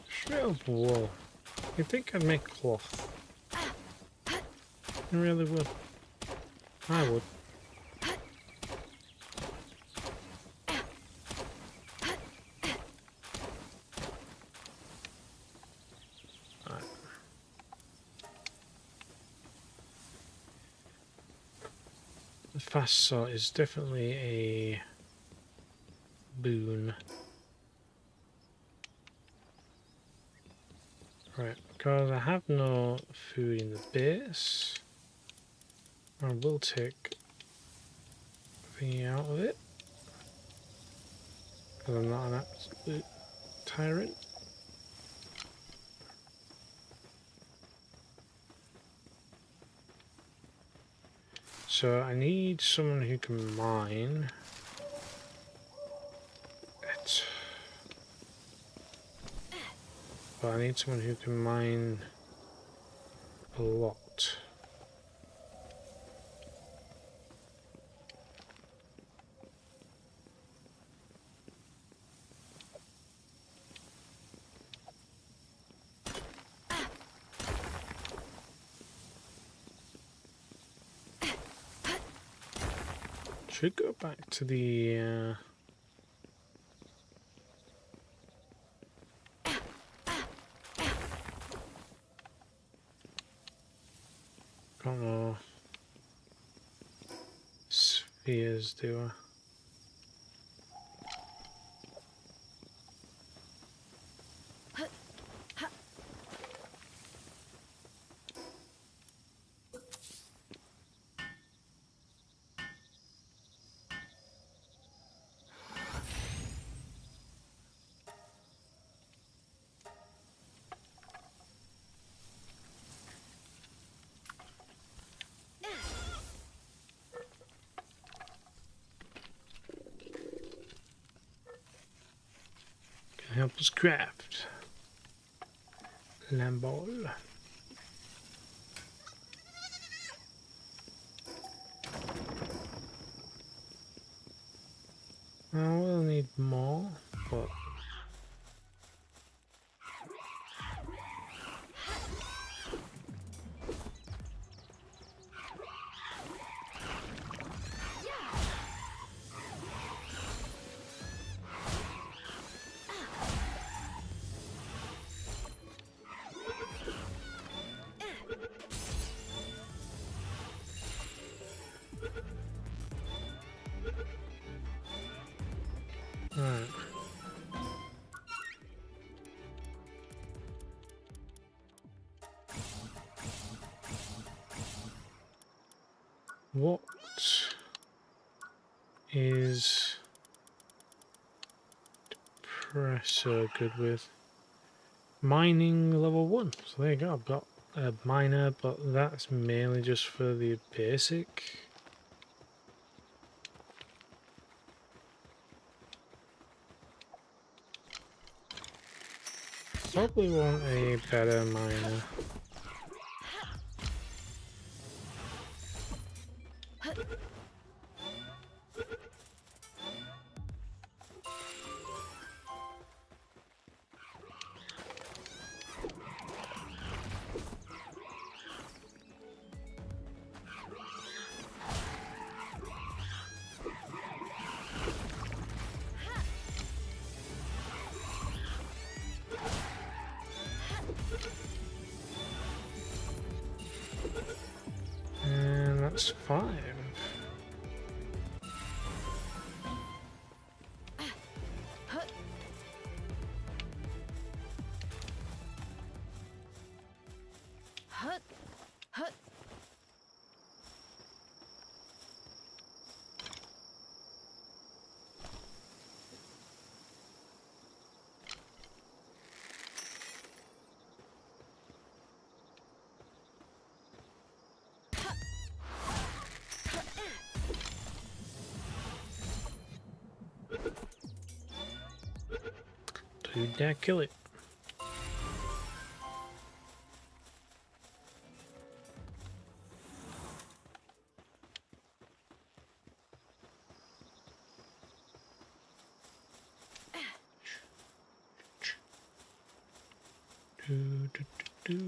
Straight up wool. You'd think I'd make cloth. I really would. I would. Right. The fast sort is definitely a boon. Right, because I have no food in the base, I will take the out of it. Because I'm not an absolute tyrant. So I need someone who can mine it. But I need someone who can mine a lot. Should go back to the got no spheres, do I? Samples craft. Lamball. I will need more, but alright. What is Depressor good with? Mining level 1. So there you go, I've got a miner, but that's mainly just for the basic. Probably want a better miner. And that's 5. Dude, dare kill it. Do.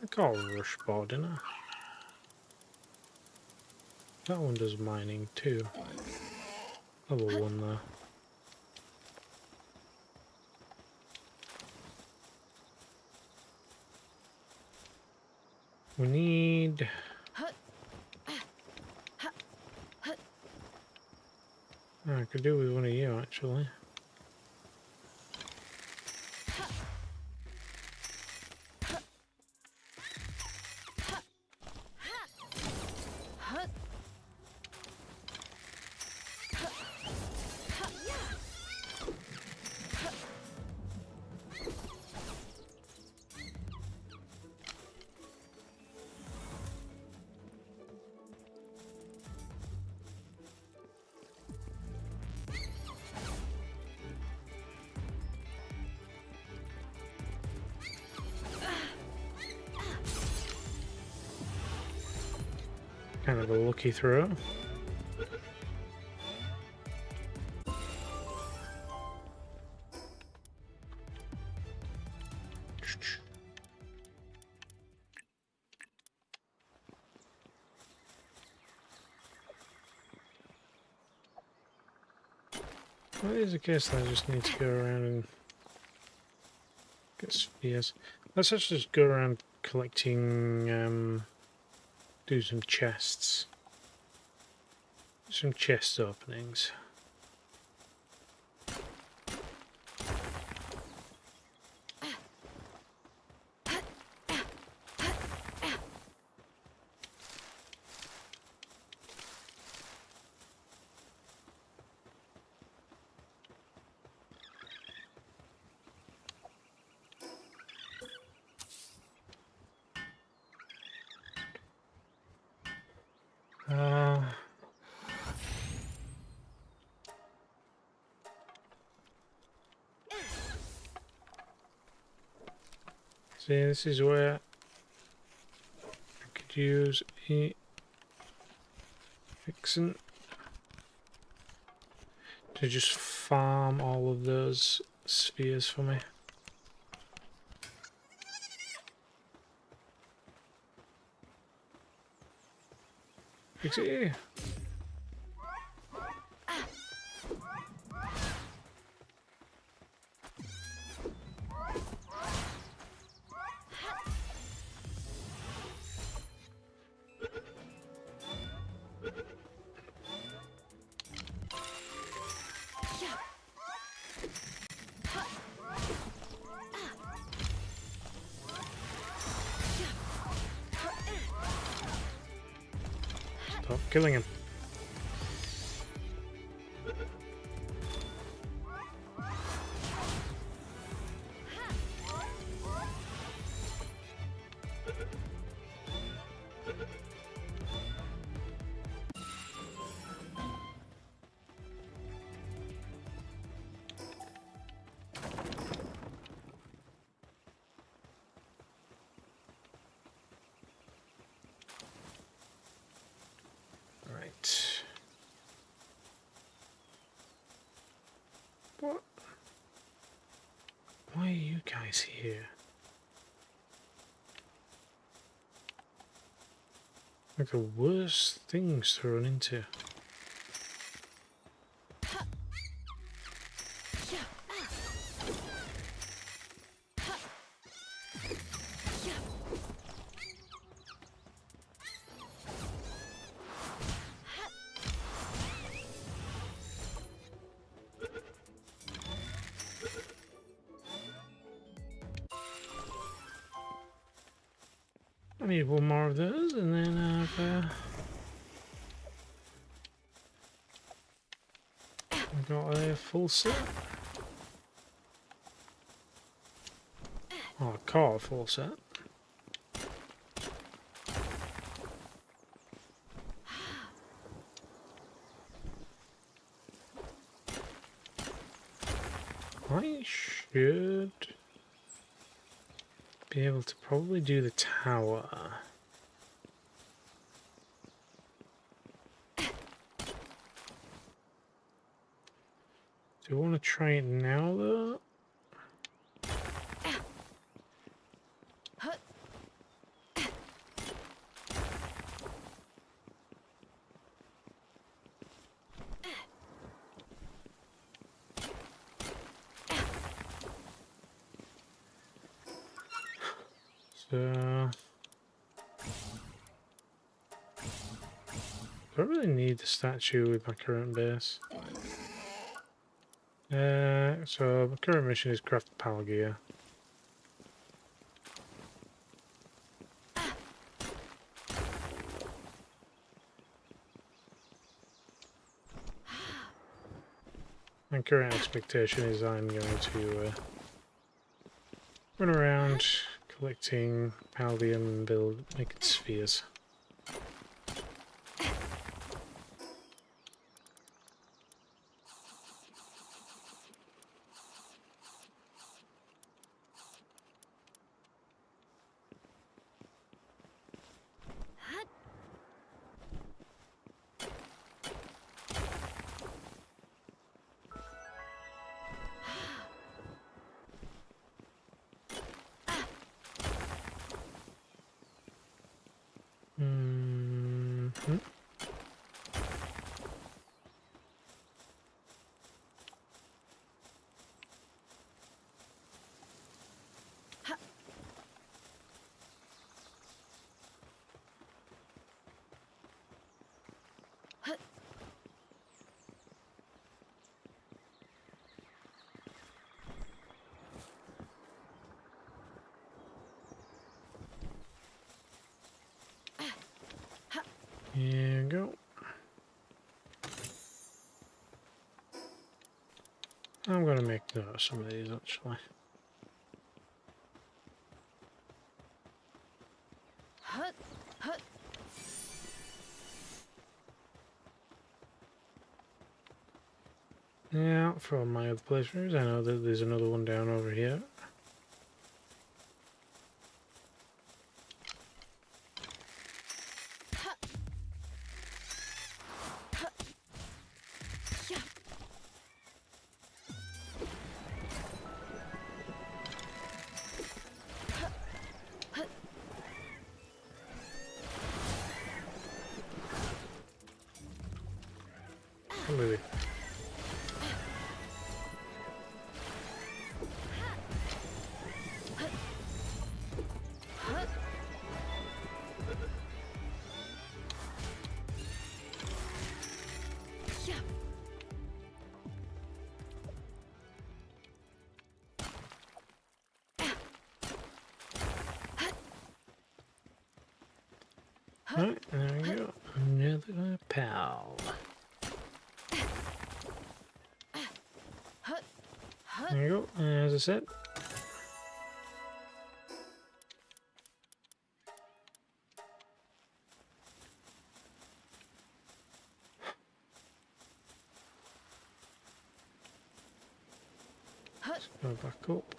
I got a rush bar, didn't I? That one does mining too. Level 1 there. We need... I could do with one of you actually. Kind of a lucky throw. Well, it is a case that I just need to go around and get spheres. Let's actually just go around collecting, do some chests. Some chest openings. See, this is where I could use a vixen to just farm all of those spheres for me. Fix it here. Stop killing him. Right. What? Why are you guys here? Like the worst things to run into. I need one more of those, and then I've got a full set. Oh, a car full set. I should be able to probably do the tower. Do you want to try it now, though? So... do I really need the statue with my current base? So my current mission is craft the power gear. My current expectation is I'm going to run around collecting paldium and making spheres. Mm-hmm. Here we go. I'm going to make note of some of these actually. Yeah, from my other playthroughs, I know that there's another one down over here. Come with me. Yeah. Right, there we go. Another pal. There you go. As I said. Let's go back up.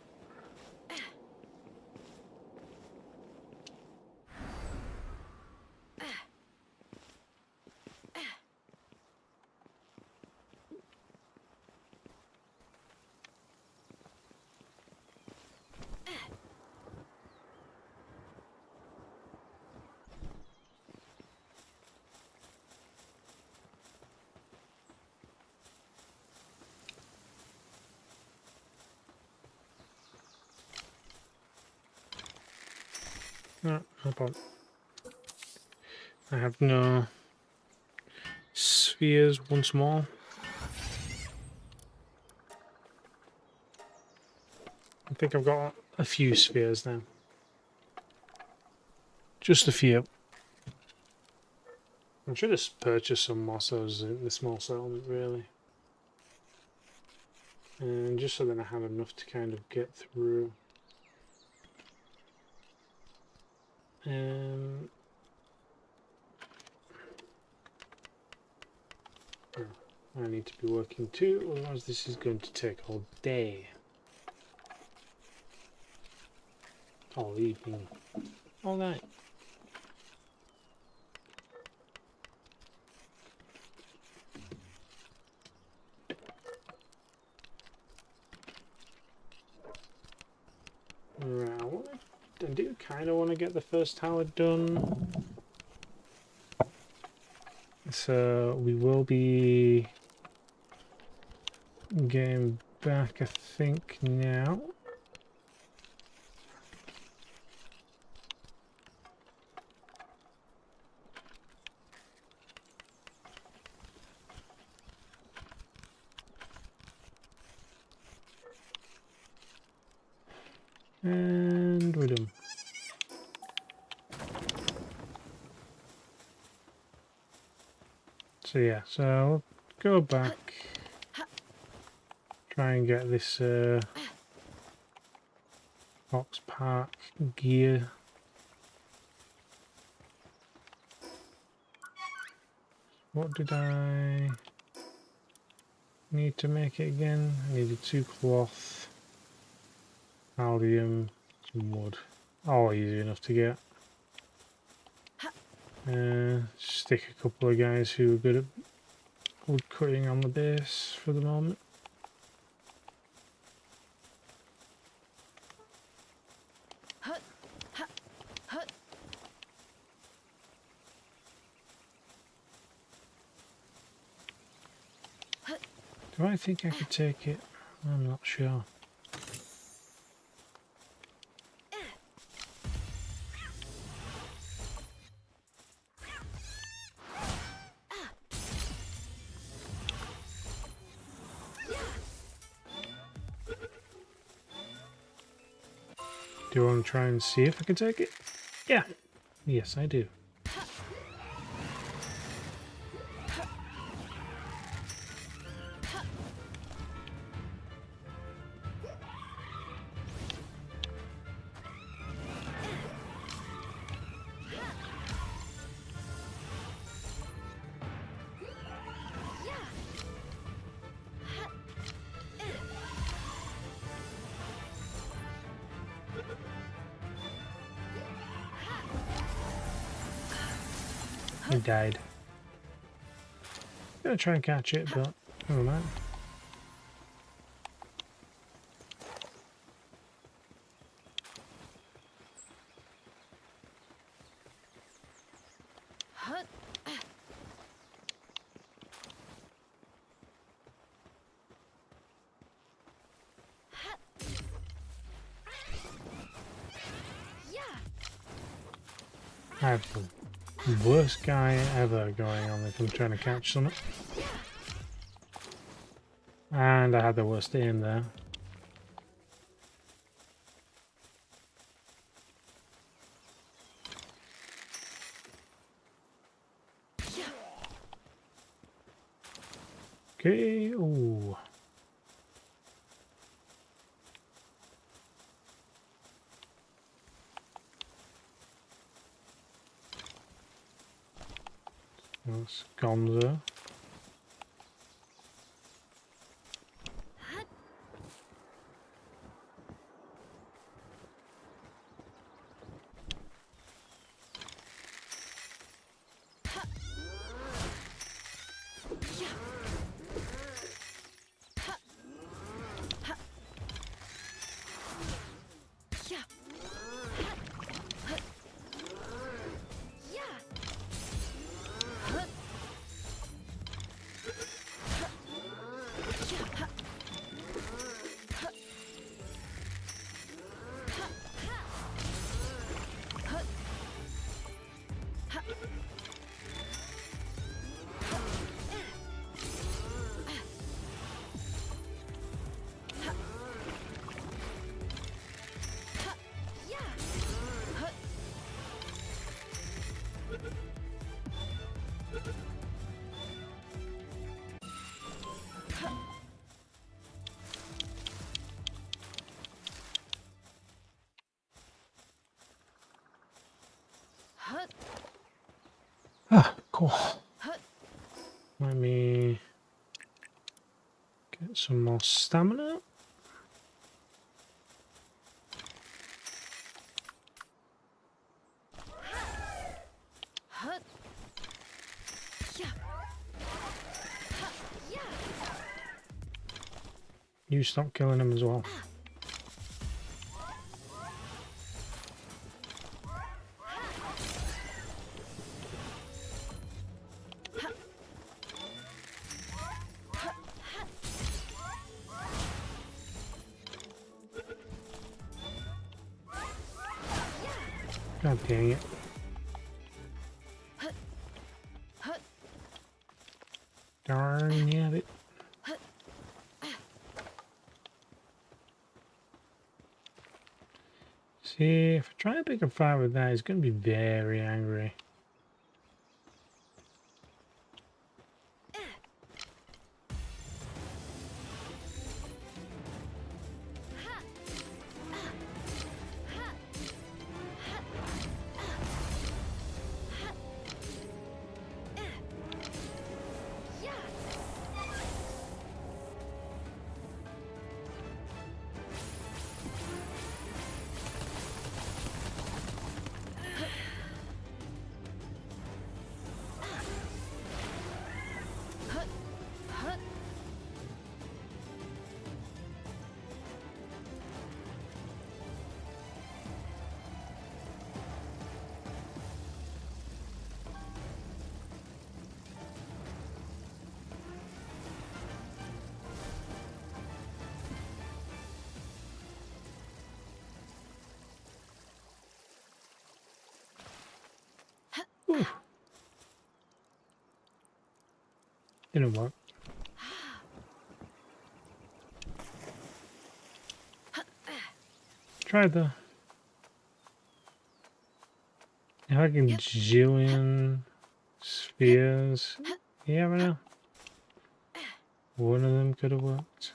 No, no problem. I have no spheres once more. I think I've got a few spheres now. Just a few. I should have purchased some more souls in the small settlement, really. And just so that I had enough to kind of get through. I need to be working too, otherwise this is going to take all day. All evening. All night. Right, I do kind of want to get the first tower done. So we will be getting back, I think, now. And we're done. So yeah, so I'll go back, try and get this Fox Park gear. What did I need to make it again? I needed 2 cloth, allium, some wood. All easy enough to get. Stick a couple of guys who are good at wood cutting on the base for the moment. Do I think I could take it? I'm not sure. Do you want to try and see if I can take it? Yeah. Yes, I do. He died. Gonna try and catch it, but never mind. I have the worst guy ever going on if I'm trying to catch something. And I had the worst aim there. Okay, ooh. That's Gonzo. Ah, cool. Let me get some more stamina. You stop killing him as well. God dang it. Darn it. See, if I try to pick a fight with that, he's going to be very angry. Ooh. Didn't work. Tried though. If I can jillion spheres, you never know. One of them could have worked.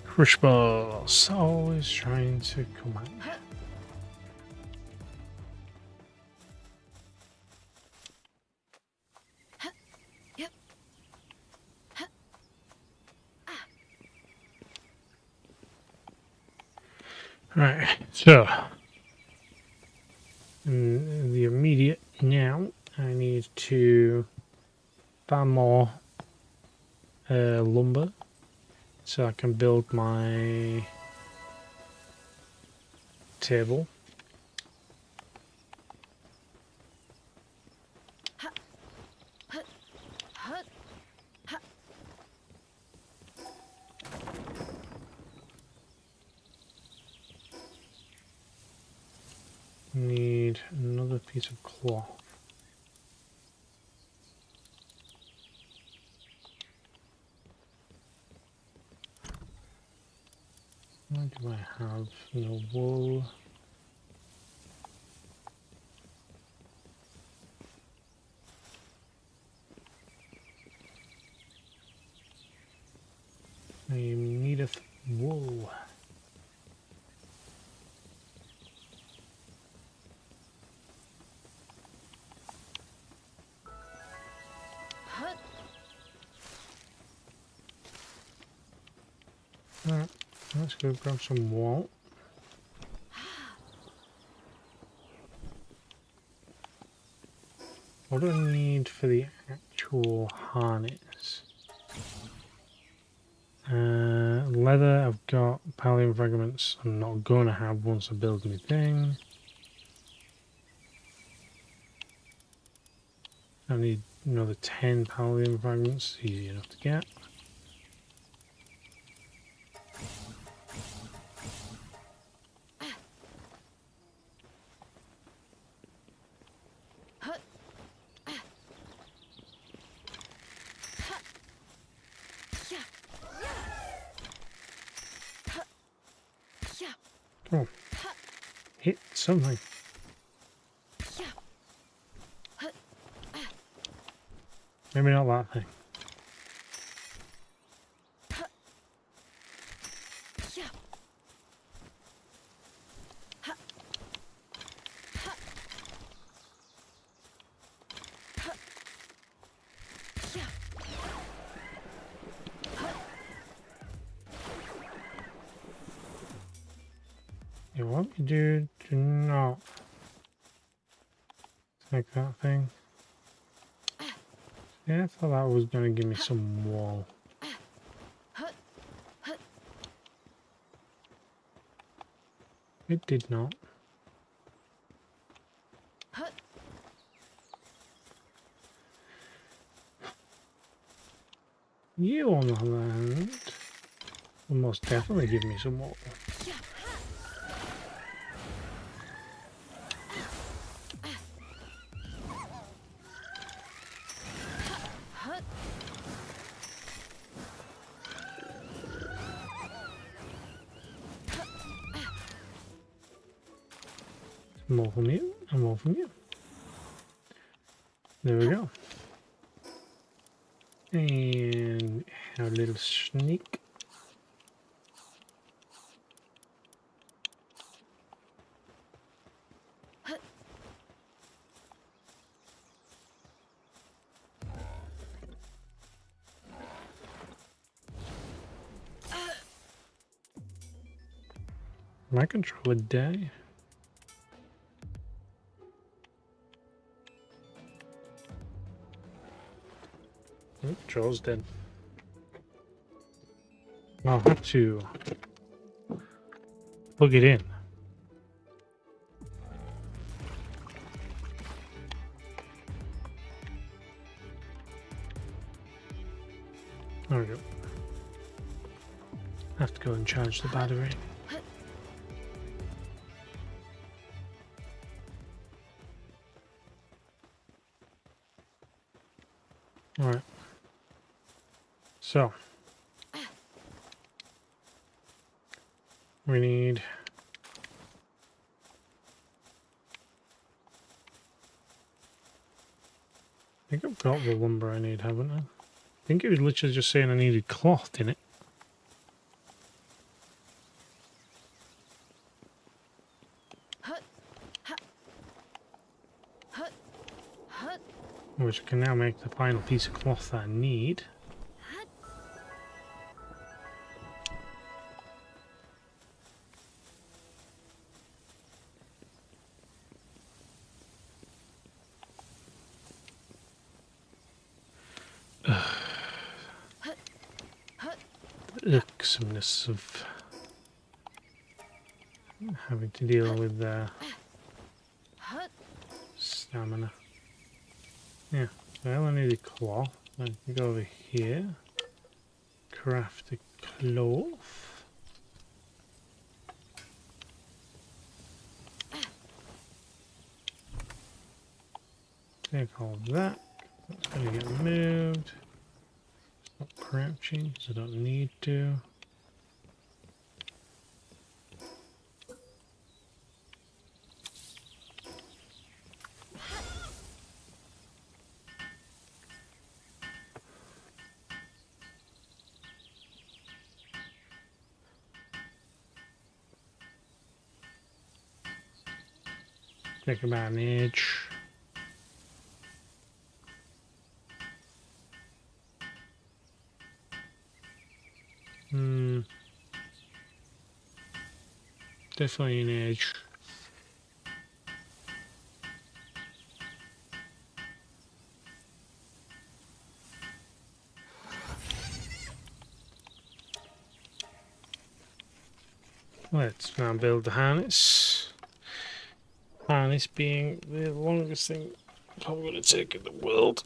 Crush balls, always trying to come out. Right, so in the immediate now, I need to find more lumber so I can build my table. Need another piece of cloth. Why do I have no wool? I needeth wool. Alright, let's go grab some wool. What do I need for the actual harness? Leather, I've got pallium fragments. I'm not going to have once I build my thing. I need another 10 pallium fragments, easy enough to get. Come on. Hit something. Maybe not that thing. You want me to do not take that thing? Yeah, I thought that was going to give me some wool. It did not. You, on the other hand, will most definitely give me some wool. More from you, and more from you. There we go. And a little sneak. My controller die. Oh, control's dead. I'll have to plug it in. There we go. I have to go and charge the battery. Alright. So. We need... I think I've got the lumber I need, haven't I? I think it was literally just saying I needed cloth in it. Which I can now make the final piece of cloth that I need. irksomeness of having to deal with stamina. Yeah, well, I need a cloth. I can go over here, craft a cloth. Take all of that. That's going to get moved. Stop crouching, so I don't need to. Take about an inch. Definitely an edge. Let's now build the harness. Harness being the longest thing probably going to take in the world.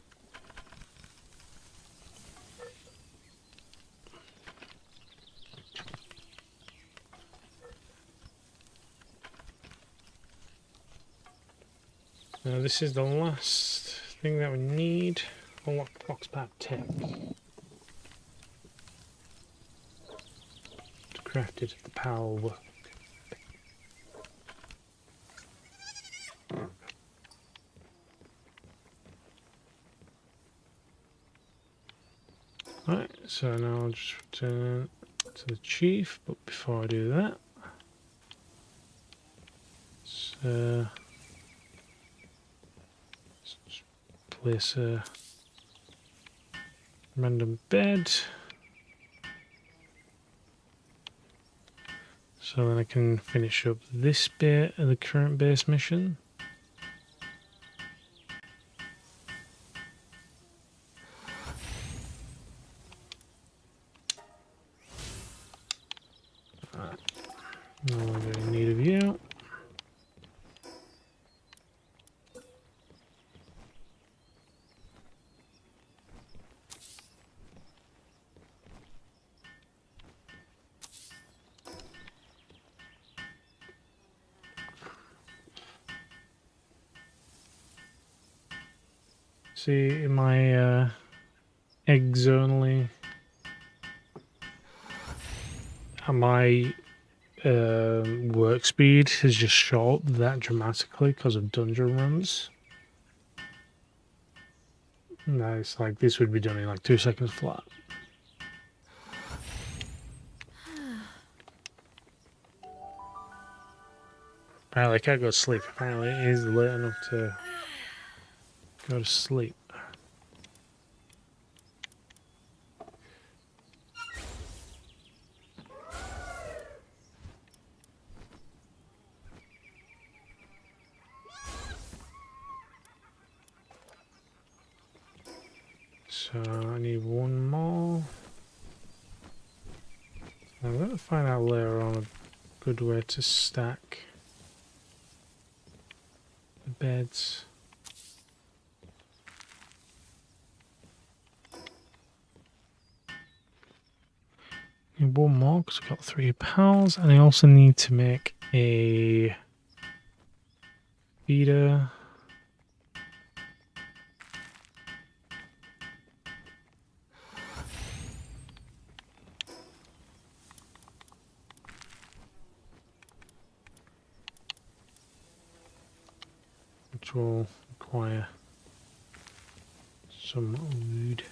Now this is the last thing that we need. Unlock Foxpat Tech. To craft it at the Palworld. Right, so now I'll just return to the chief, but before I do that, let's place a random bed. So then I can finish up this bit of the current base mission. No longer in need of you. See, in my eggs only, my work speed has just shot that dramatically because of dungeon runs. No, it's like this would be done in like 2 seconds flat. Apparently I can't go to sleep. Apparently it is late enough to go to sleep. So I need one more. I'm going to find out later on a good way to stack the beds. Need one more because I've got 3 pals, and I also need to make a feeder. Which will require some wood.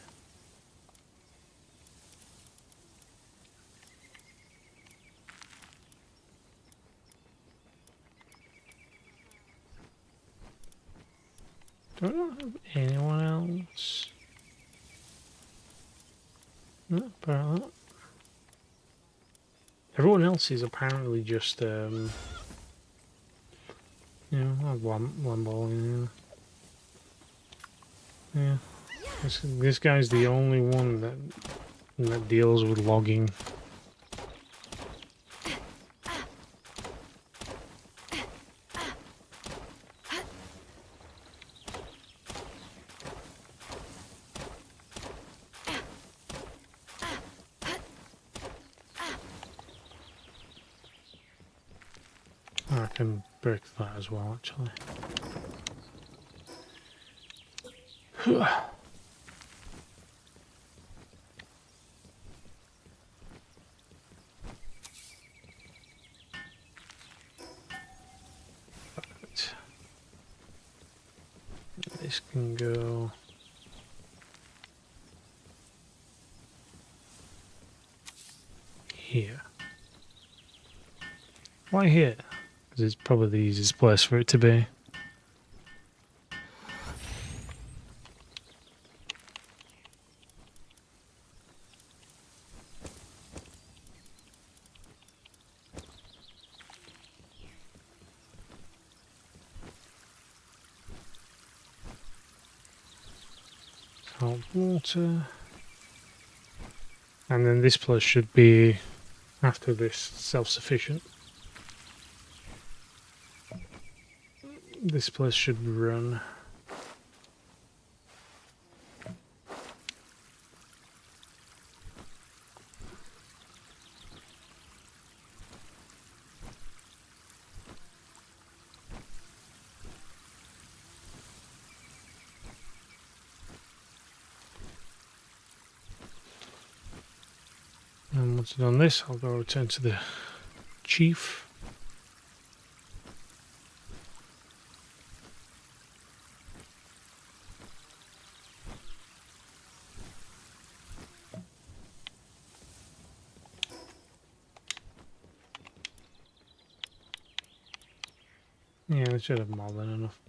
Do I not have anyone else? No, apparently not. Everyone else is apparently just you know, I'll have one ball in there. Yeah. This guy's the only one that deals with logging can break that as well, actually. Right. This can go here. Why here? Because it's probably the easiest place for it to be. Salt water. And then this place should be, after this, self-sufficient. This place should run. And once I've done this, I'll go return to the chief. Yeah, we should have more than enough.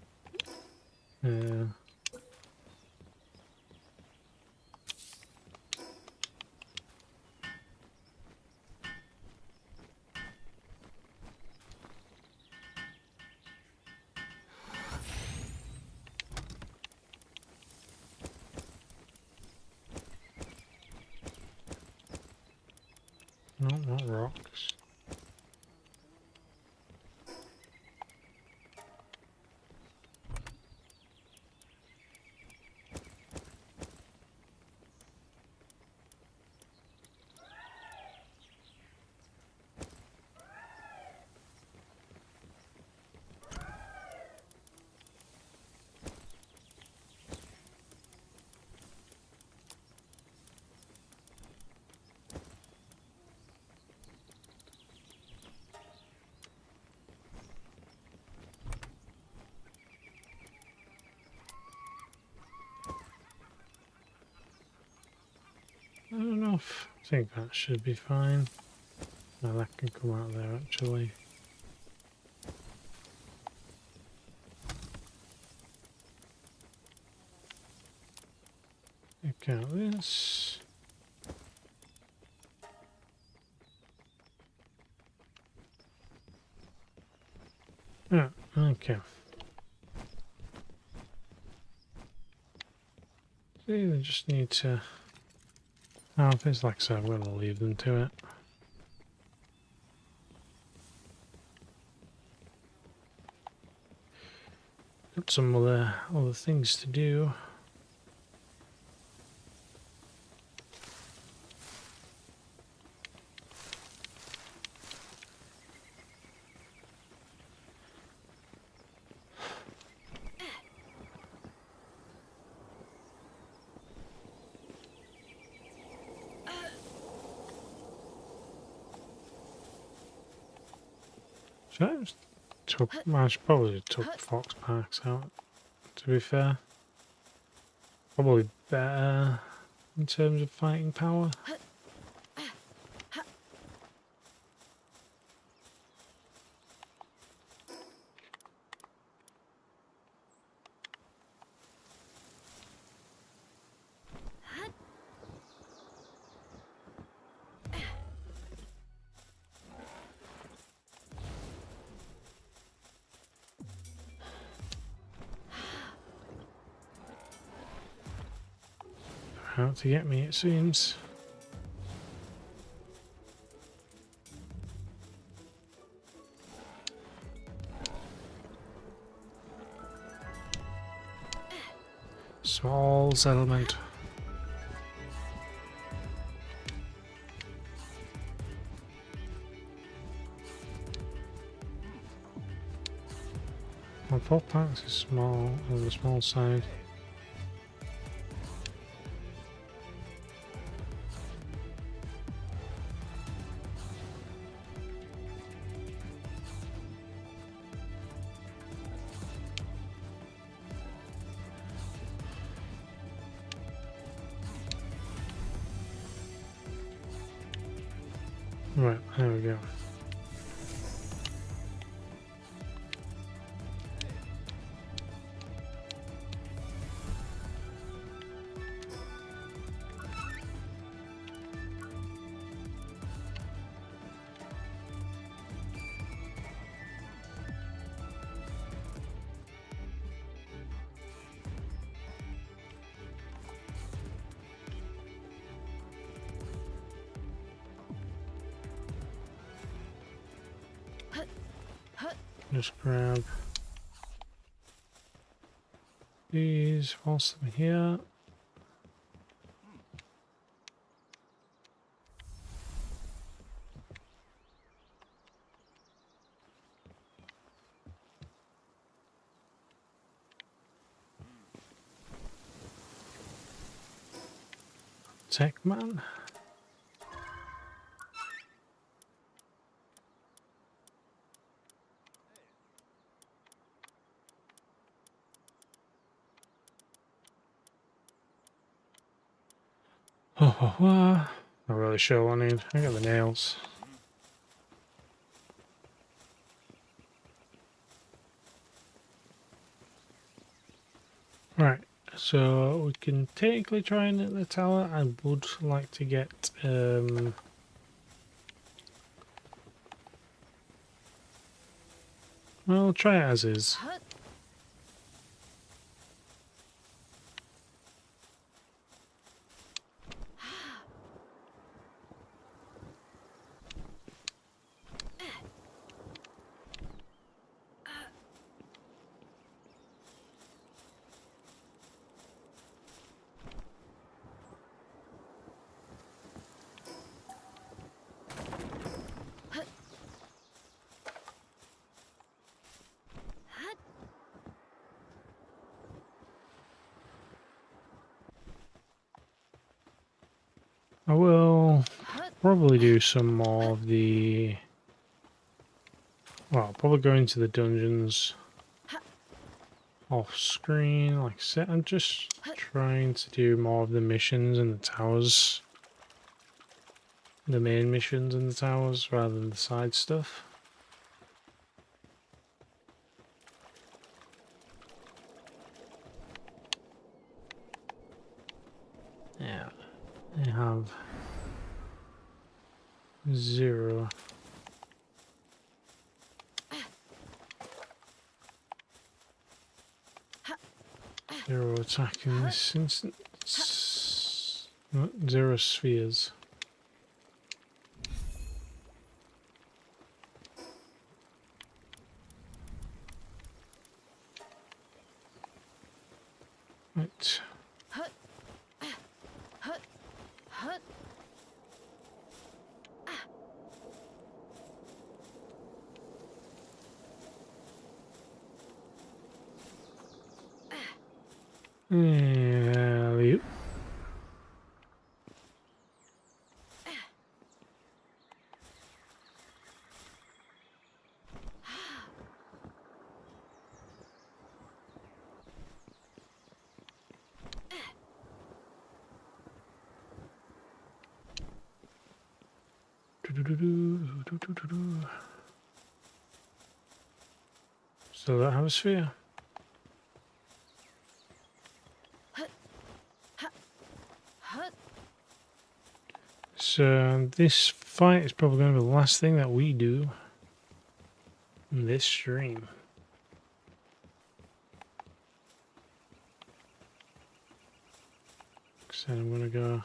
No, not rocks. I don't know if I think that should be fine. No, that can come out there actually. Check out this. Oh, okay. See, they just need to. Oh, if it's like so, I'm going to leave them to it. Got some other things to do. I should probably took fox parks out, to be fair. Probably better in terms of fighting power. Out to get me, it seems. Small settlement. Full tanks is small, on the small side. Right, there we go. Just grab these whilst I'm here. Tech man. Not really sure what I need. I got the nails. Right, so we can technically try and hit the tower. I would like to get well, try it as is. I will probably do some more of the... Well, I'll probably go into the dungeons off screen. Like I said, I'm just trying to do more of the missions and the towers. The main missions and the towers rather than the side stuff. Yeah, I have 0. Zero attack in this instance. 0 spheres. Right. Yeah, still don't have a sphere. So this fight is probably going to be the last thing that we do in this stream. So I'm going to go...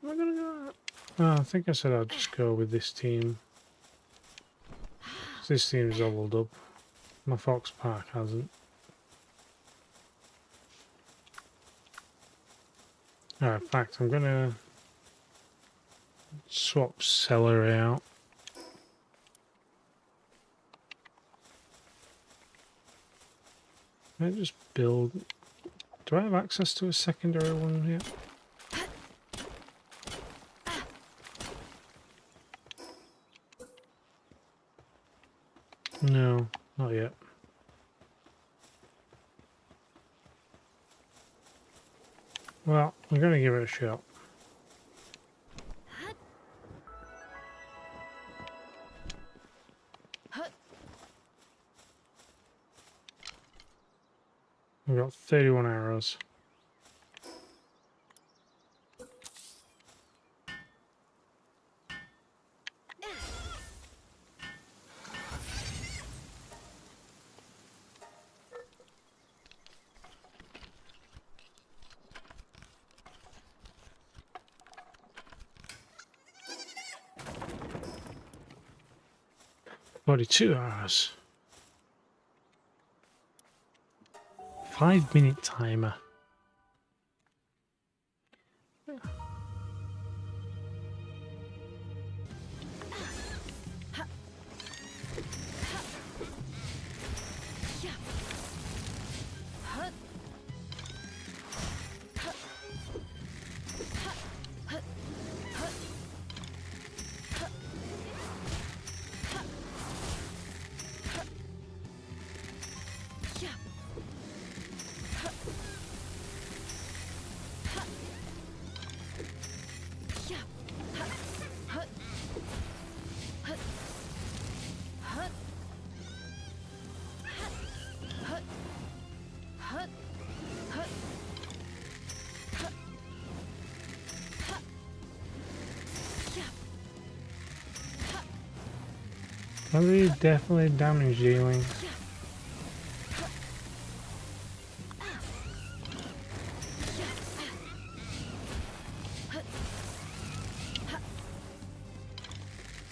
Am I going to go... Oh, I think I said I'll just go with this team. This team's leveled up. My Fox Park hasn't. Alright, in fact, I'm going to swap Celery out. Can I just build... Do I have access to a secondary one yet? No, not yet. Well, I'm going to give it a shot. We've got 31 arrows. Forty-two hours. 5-minute timer. Are they definitely damage dealing?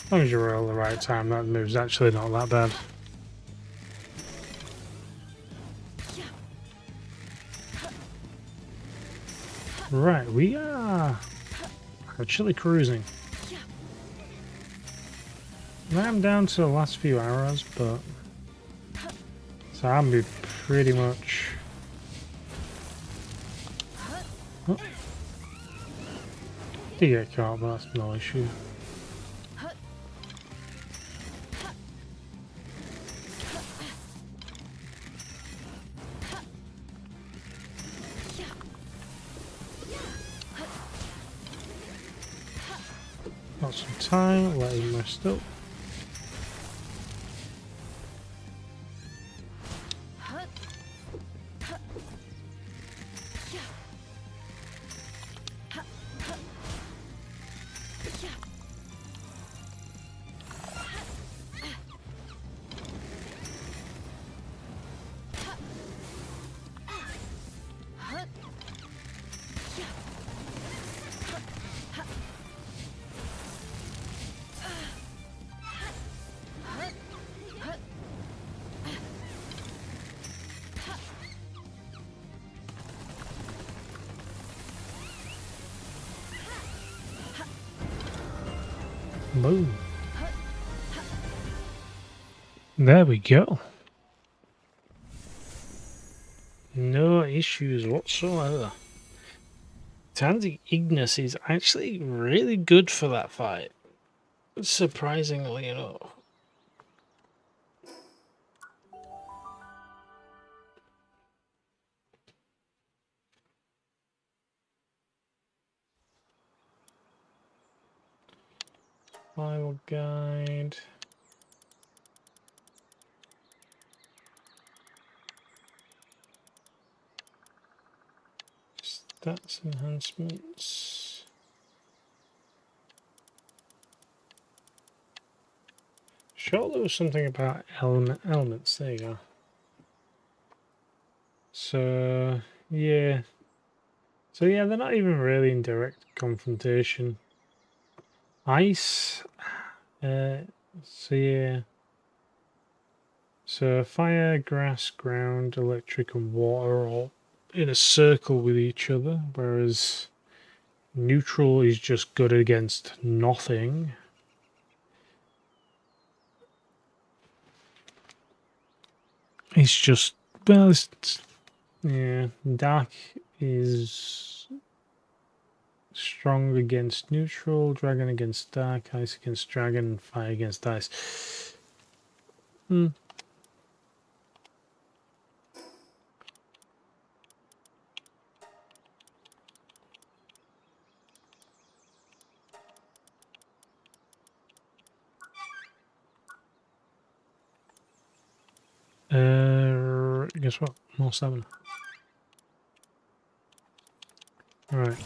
As long as you roll the right time, that move's actually not that bad. Right, we are actually cruising. I'm down to the last few arrows, but so I'll be pretty much. Oh. Did get caught, but that's no issue. Got some time, let him rest up. Boom. There we go. No issues whatsoever. Tansy Ignis is actually really good for that fight. Surprisingly enough. File guide. Stats enhancements. Sure, there was something about elements. There you go. So yeah. So yeah, they're not even really in direct confrontation. Ice. So yeah. So fire, grass, ground, electric, and water are all in a circle with each other, whereas neutral is just good against nothing. It's just Well, yeah, dark is strong against neutral, dragon against dark, ice against dragon, fire against ice. Hmm. Guess what? More stamina. Right.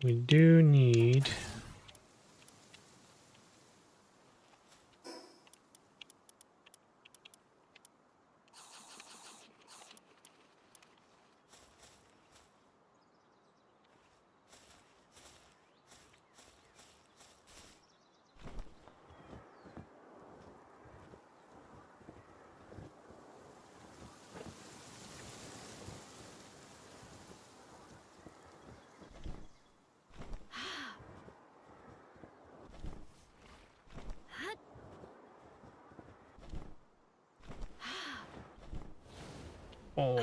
We do need... Oh.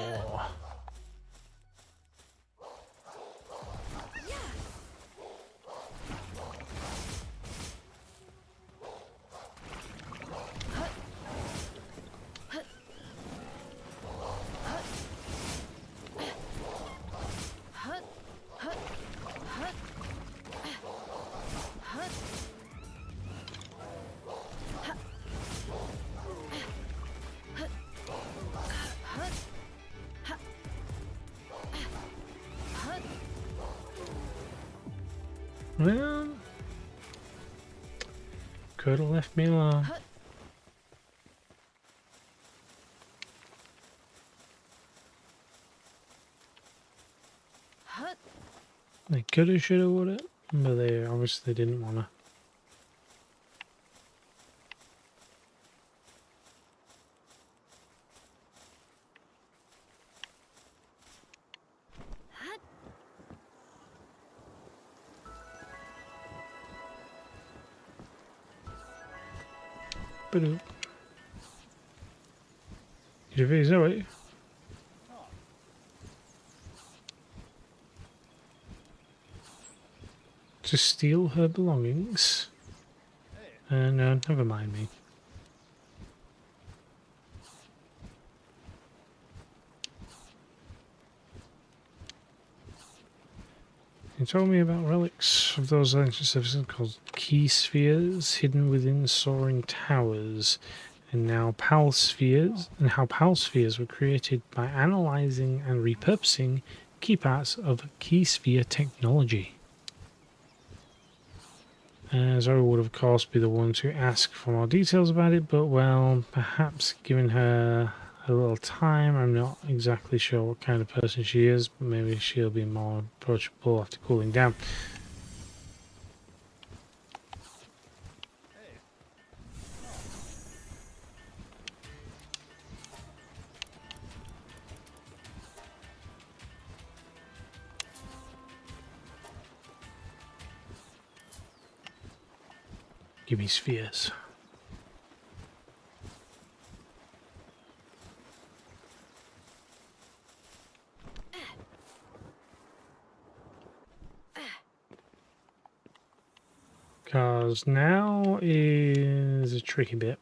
Well, could have left me alone. They could have, should have, would have, but they obviously didn't want to. But you face away. To steal her belongings. No, never mind me. He told me about relics of those ancient services called key spheres hidden within soaring towers, and now PAL spheres, and how PAL spheres were created by analyzing and repurposing key parts of key sphere technology. Zoe would of course be the one to ask for more details about it, but well, perhaps given her a little time, I'm not exactly sure what kind of person she is, but maybe she'll be more approachable after cooling down. Give me spheres. Because now is a tricky bit.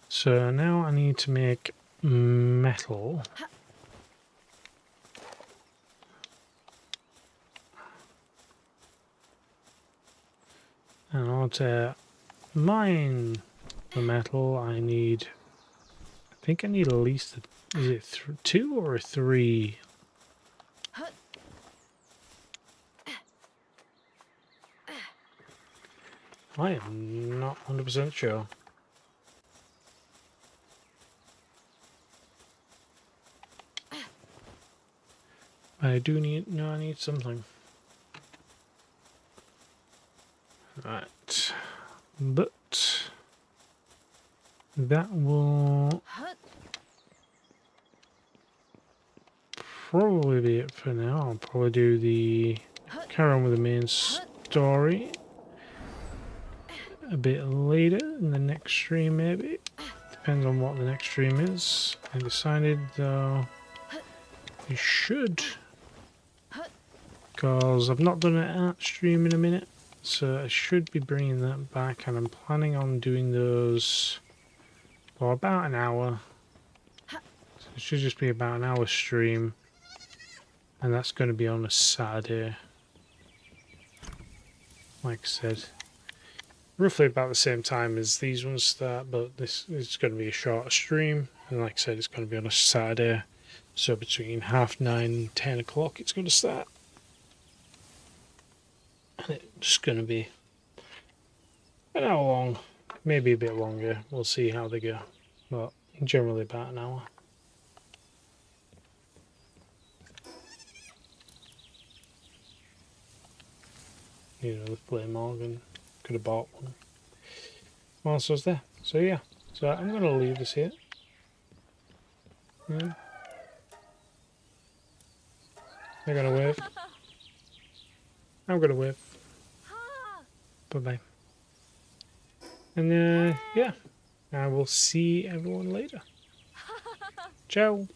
So now I need to make metal. And in order to mine the metal, I need, I think I need at least, is it 2 or 3? I am not 100% sure. I do need, no, I need something. Right. But that will probably probably be it for now. I'll probably do the carry on with the main story a bit later in the next stream, maybe. Depends on what the next stream is. I decided though I should, because I've not done an art stream in a minute, so I should be bringing that back, and I'm planning on doing those for about an hour. So it should just be about an hour stream, and that's going to be on a Saturday. Like I said, roughly about the same time as these ones start, but this is going to be a shorter stream, and like I said, it's going to be on a Saturday, so between 9:30 and 10 o'clock it's going to start, and it's just going to be an hour long, maybe a bit longer. We'll see how they go, but generally about an hour. You know, the flame organ, could have bought one whilst I was there. So yeah, so I'm going to leave this here. Yeah. They're going to wave. I'm going to wave. Bye-bye. And yeah, I will see everyone later. Ciao.